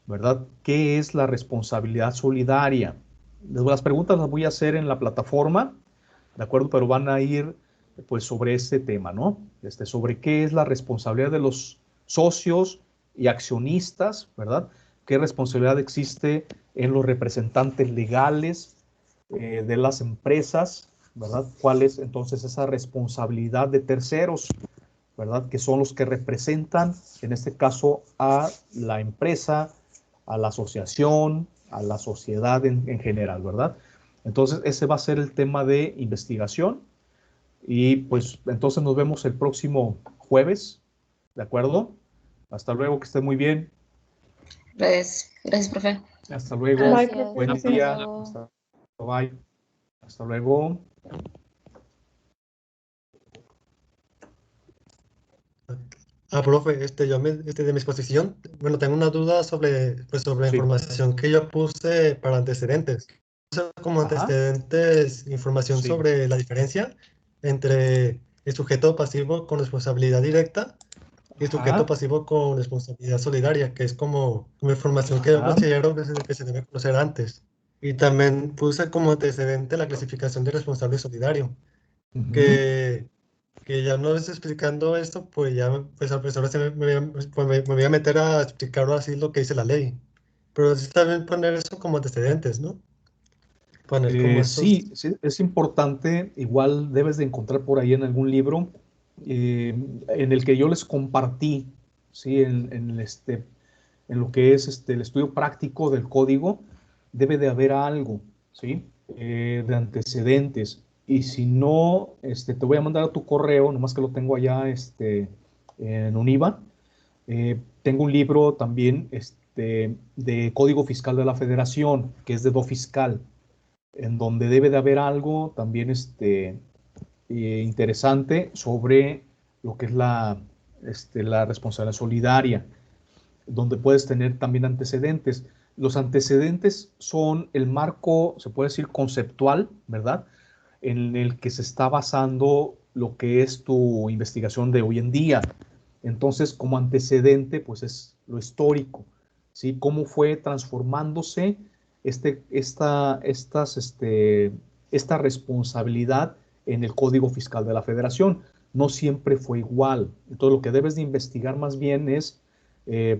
¿verdad? ¿Qué es la responsabilidad solidaria? Las preguntas las voy a hacer en la plataforma, ¿de acuerdo? Pero van a ir, pues, sobre este tema, ¿no? Sobre qué es la responsabilidad de los socios y accionistas, ¿verdad? ¿Qué responsabilidad existe en los representantes legales de las empresas, ¿verdad? ¿Cuál es entonces esa responsabilidad de terceros, ¿verdad? Que son los que representan, en este caso, a la empresa, a la asociación, a la sociedad en general, ¿verdad? Entonces, ese va a ser el tema de investigación y pues entonces nos vemos el próximo jueves, ¿de acuerdo? Hasta luego, que esté muy bien. Gracias, profe. Hasta luego. Bye, Gracias. Buen profe. día. Hasta luego. Bye. Hasta luego. Profe, de mi exposición, bueno, tengo una duda sobre la Sí. información que yo puse para antecedentes. Puse como Ajá. antecedentes información Sí. sobre la diferencia entre el sujeto pasivo con responsabilidad directa y el sujeto Ajá. pasivo con responsabilidad solidaria, que es como información que yo Ajá. considero que se debe conocer antes. Y también puse como antecedente la clasificación de responsable solidario, Ujú. que ya una vez explicando esto, pues ya, pues ahora sí me voy a meter a explicar ahora sí lo que dice la ley. Pero sí también poner eso como antecedentes, ¿no? Poner como estos, Sí, sí, es importante. Igual debes de encontrar por ahí en algún libro en el que yo les compartí, ¿sí? En lo que es el estudio práctico del código, debe de haber algo, ¿sí? De antecedentes. Y si no, te voy a mandar a tu correo, nomás que lo tengo allá en Univa. Tengo un libro también de Código Fiscal de la Federación, que es de Do Fiscal, en donde debe de haber algo también interesante sobre lo que es la responsabilidad solidaria, donde puedes tener también antecedentes. Los antecedentes son el marco, se puede decir, conceptual, ¿verdad? En el que se está basando lo que es tu investigación de hoy en día. Entonces, como antecedente, pues es lo histórico, ¿sí? Cómo fue transformándose esta responsabilidad en el Código Fiscal de la Federación. No siempre fue igual. Entonces, lo que debes de investigar más bien es,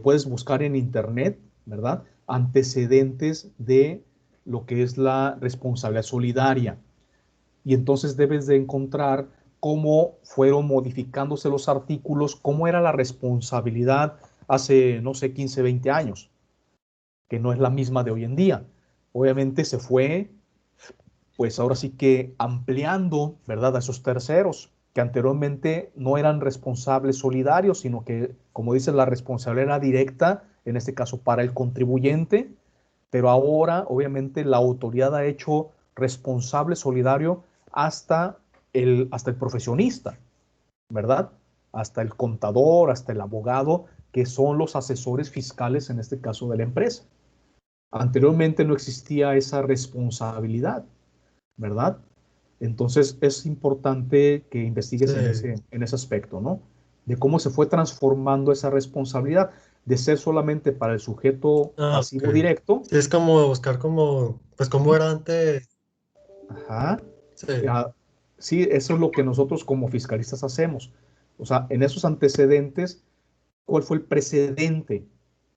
puedes buscar en Internet, ¿verdad? Antecedentes de lo que es la responsabilidad solidaria. Y entonces debes de encontrar cómo fueron modificándose los artículos, cómo era la responsabilidad hace, no sé, 15, 20 años, que no es la misma de hoy en día. Obviamente se fue, pues ahora sí que ampliando, ¿verdad?, a esos terceros, que anteriormente no eran responsables solidarios, sino que, como dice, la responsabilidad era directa, en este caso para el contribuyente, pero ahora, obviamente, la autoridad ha hecho responsable solidario hasta el profesionista, ¿verdad? Hasta el contador, hasta el abogado, que son los asesores fiscales, en este caso de la empresa. Anteriormente no existía esa responsabilidad, ¿verdad? Entonces es importante que investigues Sí. en ese aspecto, ¿no? De cómo se fue transformando esa responsabilidad de ser solamente para el sujeto Ah, ok. pasivo directo. Sí, es como buscar como, pues cómo era antes. Ajá. Sí, Ah, sí, eso es lo que nosotros como fiscalistas hacemos. O sea, en esos antecedentes, ¿cuál fue el precedente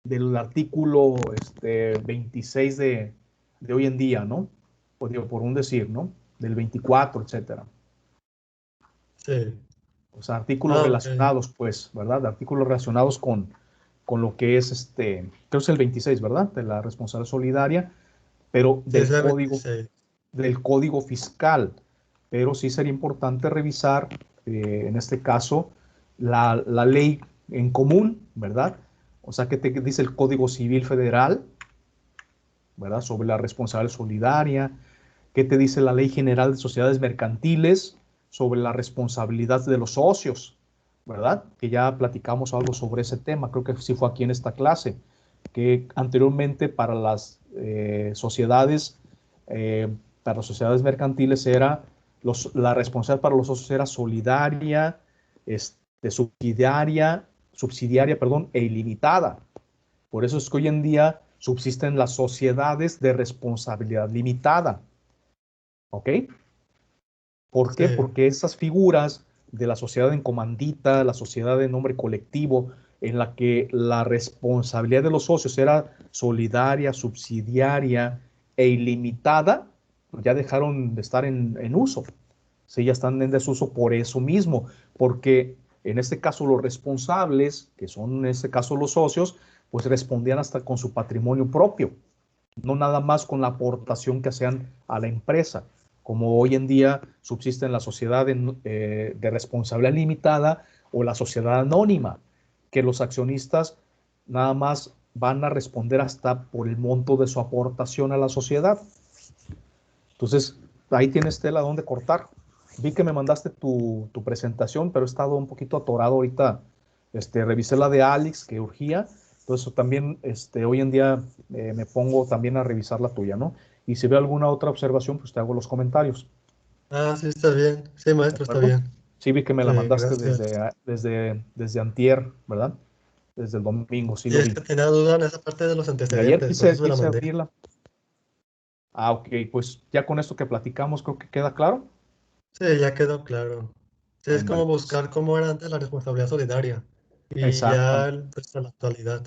del artículo 26 de hoy en día, ¿no? O digo, por un decir, ¿no? Del 24, etcétera. sí. O sea, artículos Ah, ok. relacionados, pues, ¿verdad? Artículos relacionados con lo que es creo que es el 26, ¿verdad? De la responsabilidad solidaria, pero Sí, es la 26. del código fiscal. Pero sí sería importante revisar, en este caso, la ley en común, ¿verdad? O sea, que te dice el Código Civil Federal, ¿verdad? Sobre la responsabilidad solidaria. ¿Qué te dice la Ley General de Sociedades Mercantiles sobre la responsabilidad de los socios? ¿Verdad? Que ya platicamos algo sobre ese tema, creo que sí fue aquí en esta clase, que anteriormente eh, para las sociedades mercantiles era, la responsabilidad para los socios era solidaria, subsidiaria, perdón, e ilimitada. Por eso es que hoy en día subsisten las sociedades de responsabilidad limitada. ¿Ok? ¿Por qué? Sí, Porque esas figuras de la sociedad en comandita, la sociedad de nombre colectivo, en la que la responsabilidad de los socios era solidaria, subsidiaria e ilimitada, pues ya dejaron de estar en uso. Sí, ya están en desuso por eso mismo, porque en este caso los responsables, que son en este caso los socios, pues respondían hasta con su patrimonio propio, no nada más con la aportación que hacían a la empresa, como hoy en día subsiste en la sociedad de responsabilidad limitada o la sociedad anónima, que los accionistas nada más van a responder hasta por el monto de su aportación a la sociedad. Entonces, ahí tienes tela donde cortar. Vi que me mandaste tu presentación, pero he estado un poquito atorado ahorita. Revisé la de Alex, que urgía. Entonces, también hoy en día me pongo también a revisar la tuya, ¿no? Y si veo alguna otra observación, pues te hago los comentarios. ah, sí, está bien. Sí, ¿De maestro, está acuerdo? bien. Sí, vi que me Sí, la mandaste gracias. desde antier, ¿verdad? Desde el domingo, sí Y lo es vi. que tenía duda en esa parte de los Y ayer antecedentes, por eso quise, se la quise mandé. abrirla. Ah, ok, pues ya con esto que platicamos, creo que queda claro. Sí, ya quedó claro. Sí, es Ándale, como pues. buscar cómo era antes la responsabilidad solidaria y Exactamente. ya pues, a la actualidad.